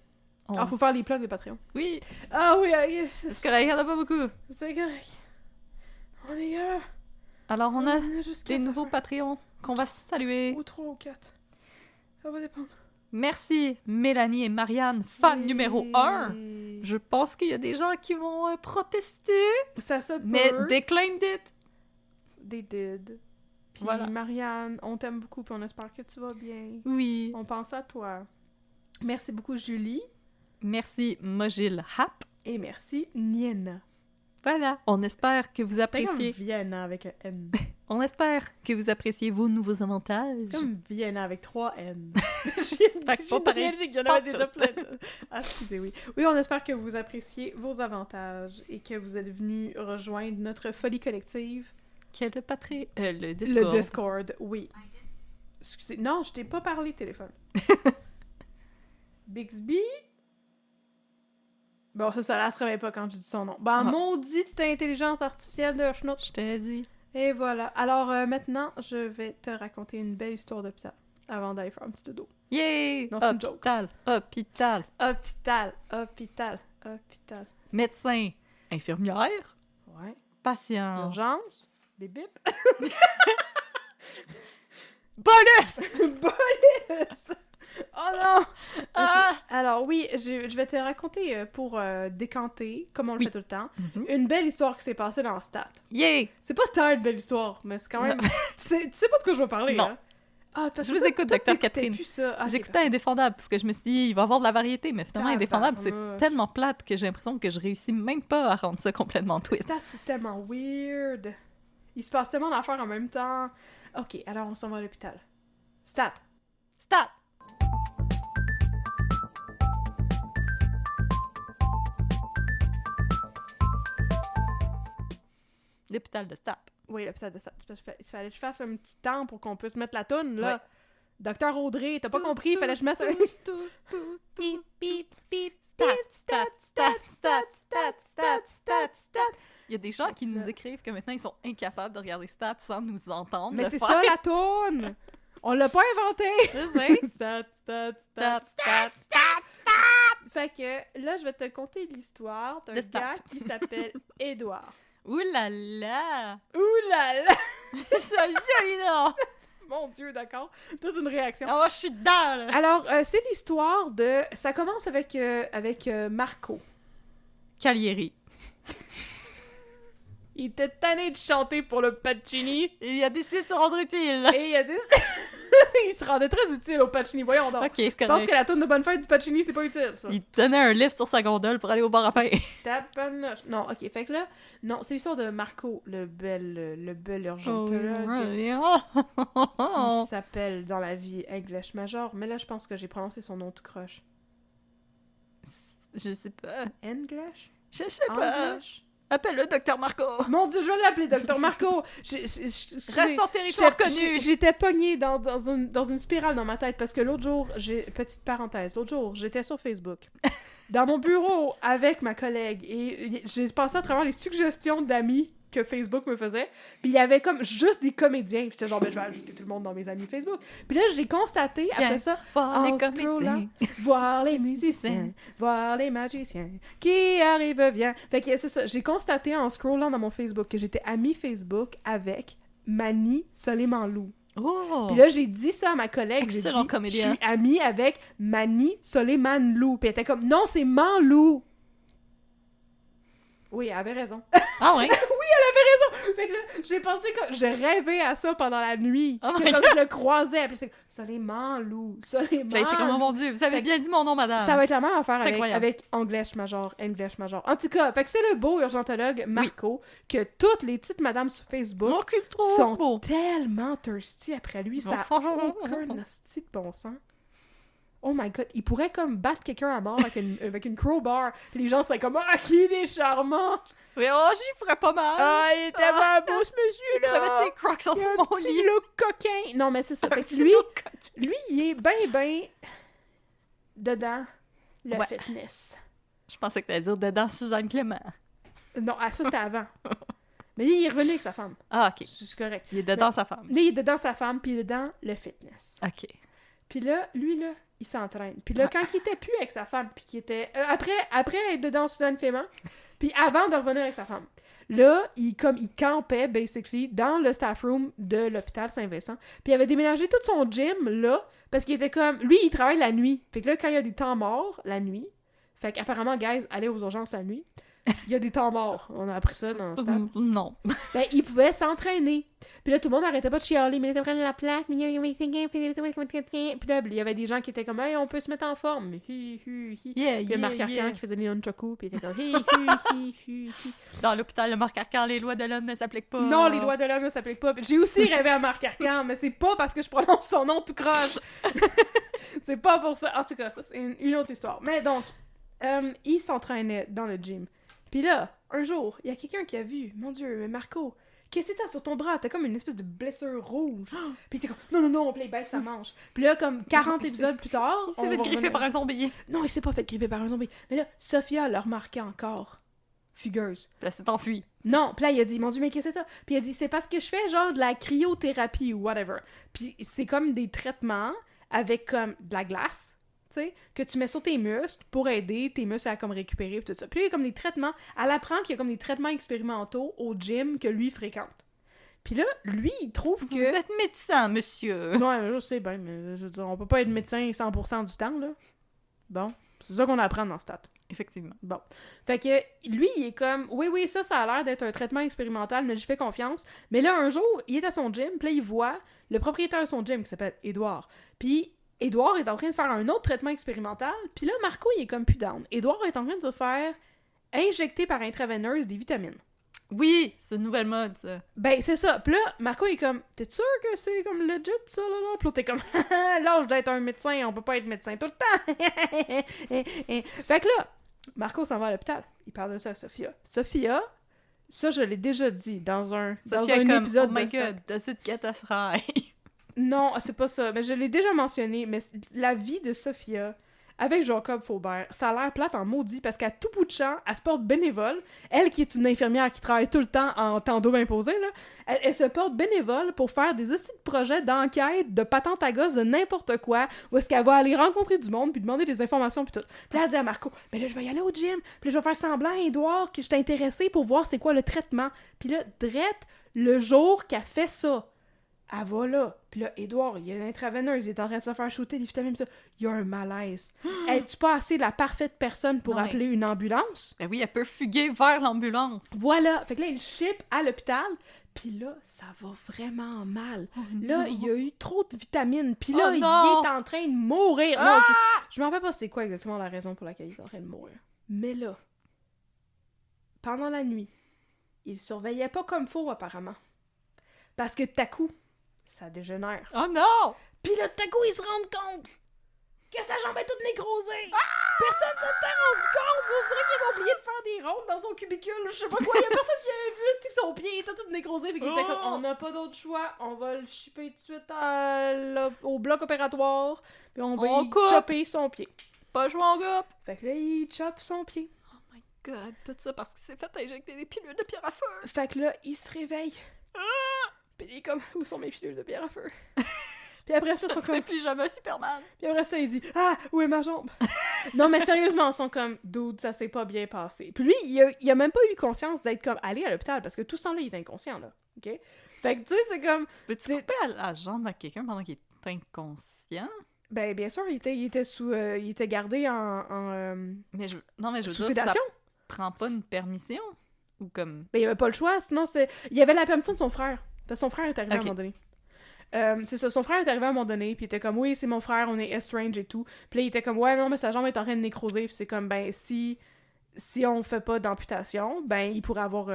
On- Ah, faut faire les plugs de Patreon. Oui, Ah oui, ok. c'est correct, il y en a pas beaucoup. C'est correct. On est Alors, on a juste des 4 nouveaux Patreons qu'on va saluer. ou 3 ou 4. Ça va dépendre. Merci, Mélanie et Marianne, fan numéro 1. Je pense qu'il y a des gens qui vont protester, Ça se peut. mais they claimed it. They did. Puis Voilà. Marianne, on t'aime beaucoup puis on espère que tu vas bien. Oui. On pense à toi. Merci beaucoup, Julie. Merci, Mogil Hap. Et merci, Niena. Voilà. On espère que vous C'est comme appréciez. Vienna avec un N. On espère que vous appréciez vos nouveaux avantages. C'est comme Vienna avec 3 N. Fait que pas pareil. Il y en avait déjà plein. Ah, excusez, oui. Oui, on espère que vous appréciez vos avantages et que vous êtes venus rejoindre notre folie collective. Que le le Discord. Le Discord, oui. Excusez, non, je t'ai pas parlé téléphone. Bixby? Bon, ça elle se réveille pas quand je dis son nom. Ben, Ah. maudite intelligence artificielle de Schnout. Je te dit. Et voilà. Alors, maintenant, je vais te raconter une belle histoire d'hôpital avant d'aller faire un petit dodo. Yay! Non, c'est une joke. Hôpital, hôpital. Hôpital, hôpital, hôpital. Médecin, infirmière, Ouais. patient. Urgence. Bip bip. Bonus! Bonus! Oh non! Ah! Alors oui, je vais te raconter pour décanter, comme on le Oui. fait tout le temps, Mhm. une belle histoire qui s'est passée dans Stat. Yay! C'est pas tant une belle histoire, mais c'est quand même... tu sais pas de quoi je vais parler, Non. hein? Ah, parce Je que vous écoute, toi, Dr. t'écoutais Catherine. plus ça. Ah, J'écoutais Indéfendable parce que je me suis dit, il va y avoir de la variété, mais finalement, Indéfendable, c'est Tabarnouche. tellement plate que j'ai l'impression que je réussis même pas à rendre ça complètement twist. C'est tellement weird. Il se passe tellement d'affaires en même temps. Ok, alors on s'en va à l'hôpital. Stat. Stat! L'hôpital de Stat. Oui, l'hôpital de Stat. Il fallait que je fasse un petit temps pour qu'on puisse mettre la toune, là. Ouais. Docteur Audrey, t'as pas compris? Il fallait que je mette ça. Pip, pip, pip, stat, stat, stat, stat, stat, stat, stat, stat. Il y a des gens qui nous écrivent que maintenant ils sont incapables de regarder Stat sans nous entendre. Mais le c'est faire. ça la toune! On l'a pas inventé! Je sais. Stat, stat, Stat, stat. stat, stat. Fait que là, je vais te conter l'histoire d'un De Stat. gars qui s'appelle Édouard. Ouh là là! Ouh là là! C'est un joli nom! Mon Dieu, d'accord. Toute une réaction. Oh, je suis dedans, là! Alors, c'est l'histoire de... Ça commence avec Marco. Calieri. Il était tanné de chanter pour le Pacini. Et il a décidé de se rendre utile. Et il a des... il se rendait très utile au Pacini. Voyons donc. Ok, c'est Je pense correct. que la tourne de bonne fête du Pacini, c'est pas utile, ça. Il donnait un lift sur sa gondole pour aller au bar à pain. Tabarnouche. Non, ok. Fait que là, non, c'est l'histoire de Marco, le bel urgentologue, qui s'appelle dans la vie English Major. Mais là, je pense que j'ai prononcé son nom tout croche. Je sais pas. English? Je sais pas. English? Appelle le docteur Marco. Mon Dieu, je vais l'appeler Dr. Marco. Reste en territoire connu. J'étais pognée dans une spirale dans ma tête parce que l'autre jour, petite parenthèse, l'autre jour, j'étais sur Facebook, dans mon bureau avec ma collègue et j'ai passé à travers les suggestions d'amis que Facebook me faisait. Puis il y avait comme juste des comédiens. Puis j'étais genre, ben, je vais ajouter tout le monde dans mes amis Facebook. Puis là, j'ai constaté après ça, Voir les en scrollant, comédiens. voir les musiciens, voir les magiciens qui arrivent, viens. Fait que c'est ça, j'ai constaté en scrollant dans mon Facebook que j'étais amie Facebook avec Mani Soleiman-Lou. Oh! Puis là, j'ai dit ça à ma collègue. J'ai Excellent dit, comédien. je suis amie avec Mani Soleiman-Lou. Puis elle était comme, non, c'est Manlou. Oui, elle avait raison. Ah ouais? Fait que là, j'ai pensé que j'ai rêvé à ça pendant la nuit. Oh que my comme je le croisais, puis c'est Soleiman-Lou, Soleiman. J'ai été comme, oh mon Dieu, vous avez Fait que bien dit mon nom, madame. Ça va être la même affaire C'est avec, incroyable. avec English Major. En tout cas, fait que c'est le beau urgentologue Marco que toutes les petites madames sur Facebook Mon cul trop sont beau. tellement thirsty après lui. Ça n'a aucun hostie de bon sens. Oh my god, il pourrait comme battre quelqu'un à mort avec une crowbar. Puis les gens seraient comme, ah, qu'il est charmant! Mais oh, j'y ferais pas mal. Ah, il est tellement beau ce Il pourrait mettre monsieur-là! ses crocs en Il dessous a de un mon petit lit. look coquin! Non, mais c'est ça. Un Fait que petit lui, look. lui, il est ben dedans le Ouais. fitness. Je pensais que t'allais dire dedans Suzanne Clément. Non, ça c'était avant. Mais il est revenu avec sa femme. Ah, ok. C'est correct. Il est dedans sa femme. Là, il est dedans sa femme, puis il est dedans le fitness. Ok. Puis là, lui, là, il s'entraîne. Puis là, Ouais. quand il était plus avec sa femme, puis qu'il était... après être dedans Suzanne Clément, puis avant de revenir avec sa femme, là, il campait, basically, dans le staff room de l'hôpital Saint-Vincent. Puis il avait déménagé tout son gym, là, parce qu'il était comme... Lui, il travaille la nuit. Fait que là, quand il y a des temps morts, la nuit... Fait qu'apparemment, guys, allez aux urgences la nuit. Il y a des temps morts. On a appris ça dans le staff. Non. Ben, il pouvait s'entraîner. Puis là, tout le monde arrêtait pas de chialer, mais il était prendre la place. Puis là, il y avait des gens qui étaient comme, hey, on peut se mettre en forme. Hi, hi, hi. Yeah, Puis il y a Marc Arcan yeah. qui faisait des nunchaku, puis il était comme, hi, hi, hi, hi, hi. Dans l'hôpital de Marc Arcan, les lois de l'homme ne s'appliquent pas. Non, les lois de l'homme ne s'appliquent pas. Puis j'ai aussi rêvé à Marc Arcan, mais c'est pas parce que je prononce son nom tout croche. C'est pas pour ça. En tout cas, ça, c'est une autre histoire. Mais donc, il s'entraînait dans le gym. Puis là, un jour, il y a quelqu'un qui a vu, mon Dieu, mais Marco, qu'est-ce que t'as sur ton bras? T'as comme une espèce de blessure rouge. Puis t'es comme, non, puis il baisse sa manche. Puis là, comme 40 épisodes plus tard, Il s'est fait griffer par un zombie. Non, il s'est pas fait griffer par un zombie. Mais là, Sophia l'a remarqué encore. Fugueuse. Puis là, c'est enfui. Non, puis là, il a dit, mon Dieu, mais qu'est-ce que c'est ça? Puis il a dit, c'est parce que je fais genre de la cryothérapie ou whatever. Puis c'est comme des traitements avec comme de la glace, tu sais, que tu mets sur tes muscles pour aider tes muscles à comme récupérer et tout ça. Puis il y a comme des traitements, elle apprend qu'il y a comme des traitements expérimentaux au gym que lui fréquente. Puis là, lui, il trouve que... Vous êtes médecin, monsieur. Ouais, je sais bien, mais je veux dire, on peut pas être médecin 100% du temps, là. Bon, c'est ça qu'on apprend dans ce stade. Effectivement. Bon. Fait que lui, il est comme, oui, ça a l'air d'être un traitement expérimental, mais j'y fais confiance. Mais là, un jour, il est à son gym, puis là, il voit le propriétaire de son gym, qui s'appelle Édouard. Puis Édouard est en train de faire un autre traitement expérimental, puis là, Marco, il est comme plus down. Édouard est en train de se faire injecter par intraveineuse des vitamines. Oui, c'est une nouvelle mode, ça. Ben, c'est ça. Puis là, Marco est comme, t'es sûr que c'est comme legit, ça, là? Puis là, t'es comme, l'âge d'être un médecin, on peut pas être médecin tout le temps. Fait que là, Marco s'en va à l'hôpital. Il parle de ça à Sophia. Sophia, ça, je l'ai déjà dit dans un épisode oh my de god, does it get us high? Non, c'est pas ça. Mais je l'ai déjà mentionné, mais la vie de Sophia avec Jacob Faubert, ça a l'air plate en maudit parce qu'à tout bout de champ, elle se porte bénévole. Elle qui est une infirmière qui travaille tout le temps en temps d'eau imposé, là, elle se porte bénévole pour faire des essais de projets d'enquête, de patente à gosse, de n'importe quoi, où est-ce qu'elle va aller rencontrer du monde puis demander des informations puis tout. Puis là, elle dit à Marco, ben là, je vais y aller au gym, puis là, je vais faire semblant à Édouard que je t'ai intéressée pour voir c'est quoi le traitement. Puis là, drette, le jour qu'elle fait ça, elle va là. Puis là, Édouard, il y a une intraveineuse, il est en train de se faire shooter des vitamines. Pis il y a un malaise. Es-tu pas assez la parfaite personne pour appeler une ambulance? Ben oui, elle peut fuguer vers l'ambulance. Voilà. Fait que là, il ship à l'hôpital. Puis là, ça va vraiment mal. Là, il y a eu trop de vitamines. Puis là, il est en train de mourir. Non, je m'en rappelle pas c'est quoi exactement la raison pour laquelle il est en train de mourir. Mais là, pendant la nuit, il surveillait pas comme faut, apparemment. Parce que tout à coup, ça dégénère. Oh non! Puis là, tout à coup, ils se rendent compte que sa jambe est toute nécrosée. Personne s'en est rendu compte. On dirait qu'il avait oublié de faire des rondes dans son cubicule. Je sais pas quoi. Il y a personne qui avait vu que son pied était tout nécrosé. Fait qu'il était comme, on n'a pas d'autre choix. On va le shipper tout de suite au bloc opératoire. Puis on va chopper son pied. Pas jouer en groupe. Fait que là, il choppe son pied. Oh my god, tout ça parce qu'il s'est fait injecter des pilules de pierre à feu. Fait que là, il se réveille. Puis il est comme, où sont mes pilules de pierre à feu? Puis après ça, ils sont comme... plus jamais Superman. Puis après ça, il dit, ah, où est ma jambe? Non, mais sérieusement, ils sont comme, dude, ça s'est pas bien passé. Puis lui, il a même pas eu conscience d'être comme, allé à l'hôpital, parce que tout ce temps-là, il est inconscient, là. OK? Fait que, tu sais, c'est comme... Peux-tu couper la jambe à quelqu'un pendant qu'il est inconscient? Ben, bien sûr, il était sous... il était gardé Mais je veux sous dire, sédation. ça prend pas une permission? Ou comme... Ben, il avait pas le choix, sinon c'était... Il y avait la permission de son frère. Parce que son frère est arrivé à un moment donné. C'est ça, son frère est arrivé à un moment donné, puis il était comme, oui, c'est mon frère, on est estranged et tout. Puis là, il était comme, ouais, non, mais sa jambe est en train de nécroser, puis c'est comme, ben, si on fait pas d'amputation, ben, il pourrait avoir...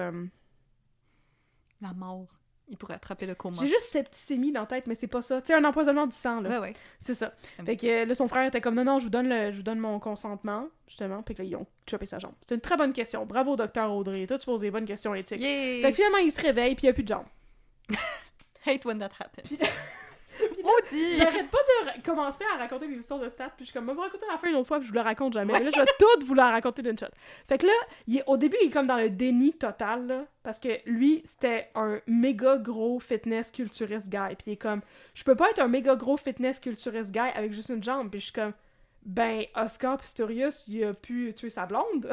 La mort. Il pourrait attraper le coma. J'ai juste septicémie dans la tête, mais c'est pas ça. Tu sais, un empoisonnement du sang, là. Ouais. C'est ça. Fait que là, son frère était comme, non, je vous donne mon consentement, justement. Puis que là, ils ont chopé sa jambe. C'est une très bonne question. Bravo, docteur Audrey. Toi, tu poses des bonnes questions éthiques. Yay! Fait que finalement, il se réveille, puis il n'y a plus de jambe. Hate when that happens. Puis là, j'arrête pas de commencer à raconter des histoires de stats, puis je suis comme, va vous raconter la fin une autre fois, puis je vous la raconte jamais. Mais là, je vais toutes vous la raconter d'une shot. Fait que là, au début, il est comme dans le déni total, là, parce que lui, c'était un méga gros fitness culturiste guy, puis il est comme, je peux pas être un méga gros fitness culturiste guy avec juste une jambe, puis je suis comme, ben, Oscar Pistorius, il a pu tuer sa blonde.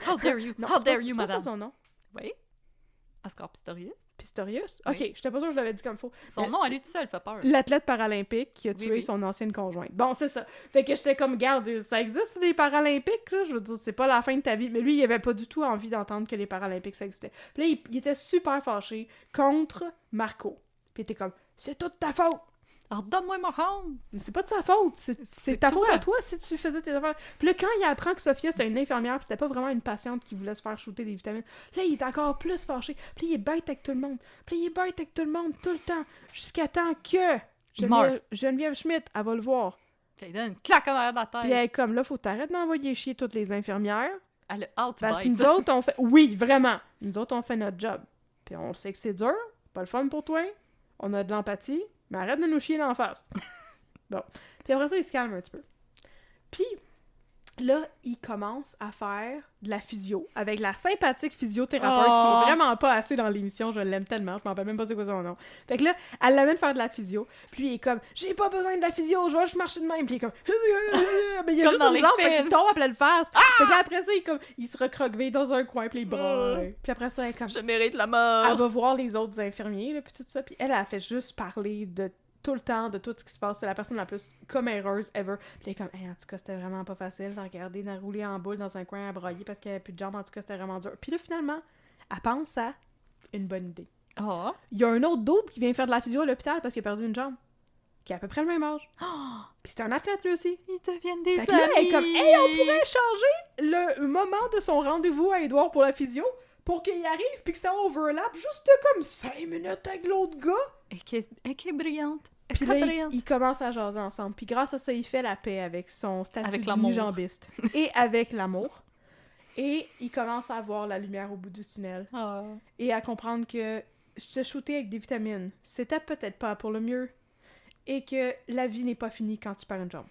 How dare you? Non, How dare c'est you, pas madame? ça son nom. Oui? Oscar Pistorius? Pistorius? Oui. Ok, j'étais pas sûre que je l'avais dit comme faut. Son nom à lui tout seul fait peur. L'athlète paralympique qui a tué son ancienne conjointe. Bon, c'est ça. Fait que j'étais comme, garde, ça existe des Paralympiques, là? Je veux dire, c'est pas la fin de ta vie. Mais lui, il avait pas du tout envie d'entendre que les Paralympiques, ça existait. Puis là, il était super fâché contre Marco. Puis il était comme, c'est toute ta faute! Alors donne-moi mon home! Mais c'est pas de sa faute, c'est ta toi. faute à toi si tu faisais tes affaires. Puis là, quand il apprend que Sophia, c'était une infirmière, pis c'était pas vraiment une patiente qui voulait se faire shooter des vitamines, là, il est encore plus fâché. Puis là, il est bête avec tout le monde. Puis là, il est bête avec tout le monde, tout le temps. Jusqu'à temps que Geneviève Schmidt, elle va le voir. Puis il donne une claque en arrière de la tête. Puis elle est comme, là, faut t'arrêter d'envoyer chier toutes les infirmières. Elle a outbite. Parce que nous autres, on fait... Oui, vraiment. Nous autres, on fait notre job. Puis on sait que c'est dur, pas le fun pour toi. On a de l'empathie, mais arrête de nous chier dans la face. Bon. Puis après ça, il se calme un petit peu. Puis là, il commence à faire de la physio avec la sympathique physiothérapeute qui est vraiment pas assez dans l'émission. Je l'aime tellement. Je m'en rappelle même pas c'est quoi son nom. Fait que là, elle l'amène faire de la physio. Puis lui, il est comme, j'ai pas besoin de la physio, je vais juste marcher de même. Puis il est comme, mais il y a juste une jambe, fait qu'il tombe à pleine face. Fait que là, après ça, il se recroqueville dans un coin, puis il braille. Puis après ça, elle est comme, je mérite la mort. elle va voir les autres infirmiers, là, puis tout ça. Puis elle a fait juste parler de tout le temps de tout ce qui se passe. C'est la personne la plus comméreuse ever. Puis elle est comme, hey, en tout cas, c'était vraiment pas facile de regarder, de rouler en boule dans un coin à broyer parce qu'il n'y avait plus de jambes. En tout cas, c'était vraiment dur. Puis là, finalement, elle pense à une bonne idée. Oh. Il y a un autre double qui vient faire de la physio à l'hôpital parce qu'il a perdu une jambe. Qui a à peu près le même âge. Puis c'est un athlète, lui aussi. Ils deviennent des Fait que là, elle amis! est comme, hey, on pourrait changer le moment de son rendez-vous à Édouard pour la physio pour qu'il y arrive puis que ça overlap juste comme 5 minutes avec l'autre gars. Et qui est brillante. Puis là, ils commencent à jaser ensemble. Puis grâce à ça, il fait la paix avec son statut d'unijambiste. Et avec l'amour. Et il commence à voir la lumière au bout du tunnel. Oh. Et à comprendre que se shooter avec des vitamines, c'était peut-être pas pour le mieux. Et que la vie n'est pas finie quand tu perds une jambe.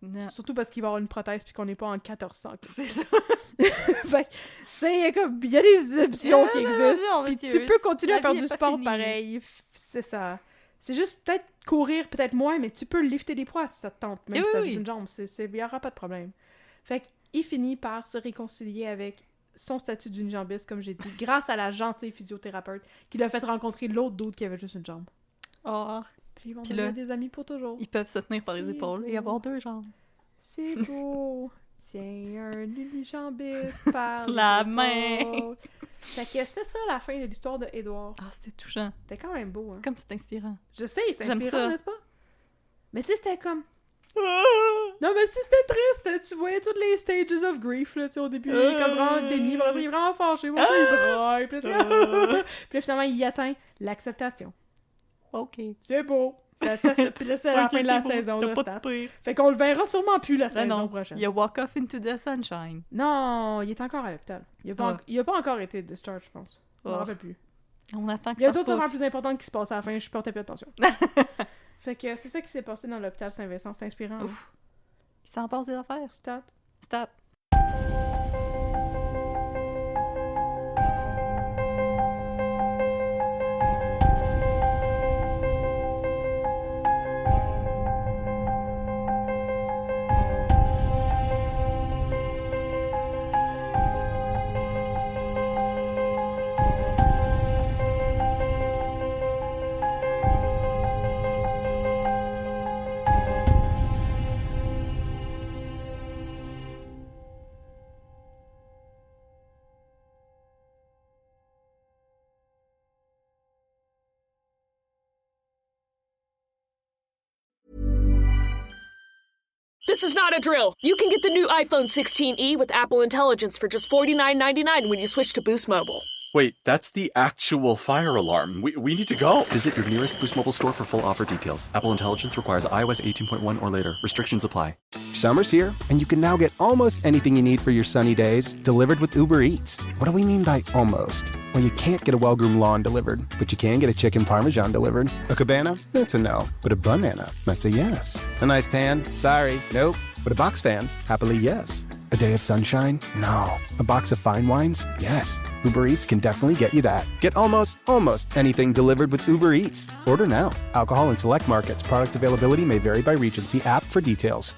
Non. Surtout parce qu'il va y avoir une prothèse puis qu'on n'est pas en 1400. C'est ça. Fait que, il y a des options qui existent. Puis tu peux continuer à faire du sport finie. pareil. C'est ça. C'est juste peut-être courir, peut-être moins, mais tu peux lifter des poids si ça te tente, même si t'as juste une jambe. Il n'y aura pas de problème. Fait qu'il finit par se réconcilier avec son statut d'unijambiste, comme j'ai dit, grâce à la gentille physiothérapeute qui l'a fait rencontrer l'autre dude qui avait juste une jambe. Oh. Puis ils vont Puis devenir là, des amis pour toujours. Ils peuvent se tenir par les épaules et avoir 2 jambes. C'est beau. Tiens, un unijambiste par La les main. épaules. Fait que c'est ça la fin de l'histoire de Édouard. Ah, c'est touchant. C'était quand même beau, hein. Comme c'est inspirant. Je sais, c'est J'aime inspirant, ça. n'est-ce pas? Mais tu sais, c'était comme... Non, mais si c'était triste, tu voyais toutes les stages of grief, là, tu sais, au début, il est comme vraiment déni, après ça, il est vraiment fâché, après ça, il braille, puis là, puis là, finalement, il atteint l'acceptation. OK. C'est beau. Puis là, c'est la fin de la saison de Stat. Fait qu'on le verra sûrement plus la saison prochaine. Il y a Walk Off into the Sunshine. Non, il est encore à l'hôpital. Il a pas encore été discharged, je pense. Je m'en rappelle plus. On attend que Il y a ça d'autres affaires repousse. plus importantes qui se passent à la fin, je portais plus attention. Fait que c'est ça qui s'est passé dans l'hôpital Saint-Vincent, c'est inspirant. Ouf. Il s'en passe des affaires. Stat. Stat. This is not a drill. You can get the new iPhone 16e with Apple Intelligence for just $49.99 when you switch to Boost Mobile. Wait, that's the actual fire alarm. We need to go. Visit your nearest Boost Mobile store for full offer details. Apple Intelligence requires iOS 18.1 or later. Restrictions apply. Summer's here, and you can now get almost anything you need for your sunny days delivered with Uber Eats. What do we mean by almost? Well, you can't get a well-groomed lawn delivered, but you can get a chicken parmesan delivered. A cabana? That's a no. But a banana? That's a yes. A nice tan? Sorry, nope. But a box fan? Happily, yes. A day of sunshine? No. A box of fine wines? Yes. Uber Eats can definitely get you that. Get almost anything delivered with Uber Eats. Order now. Alcohol in select markets. Product availability may vary by region. See app for details.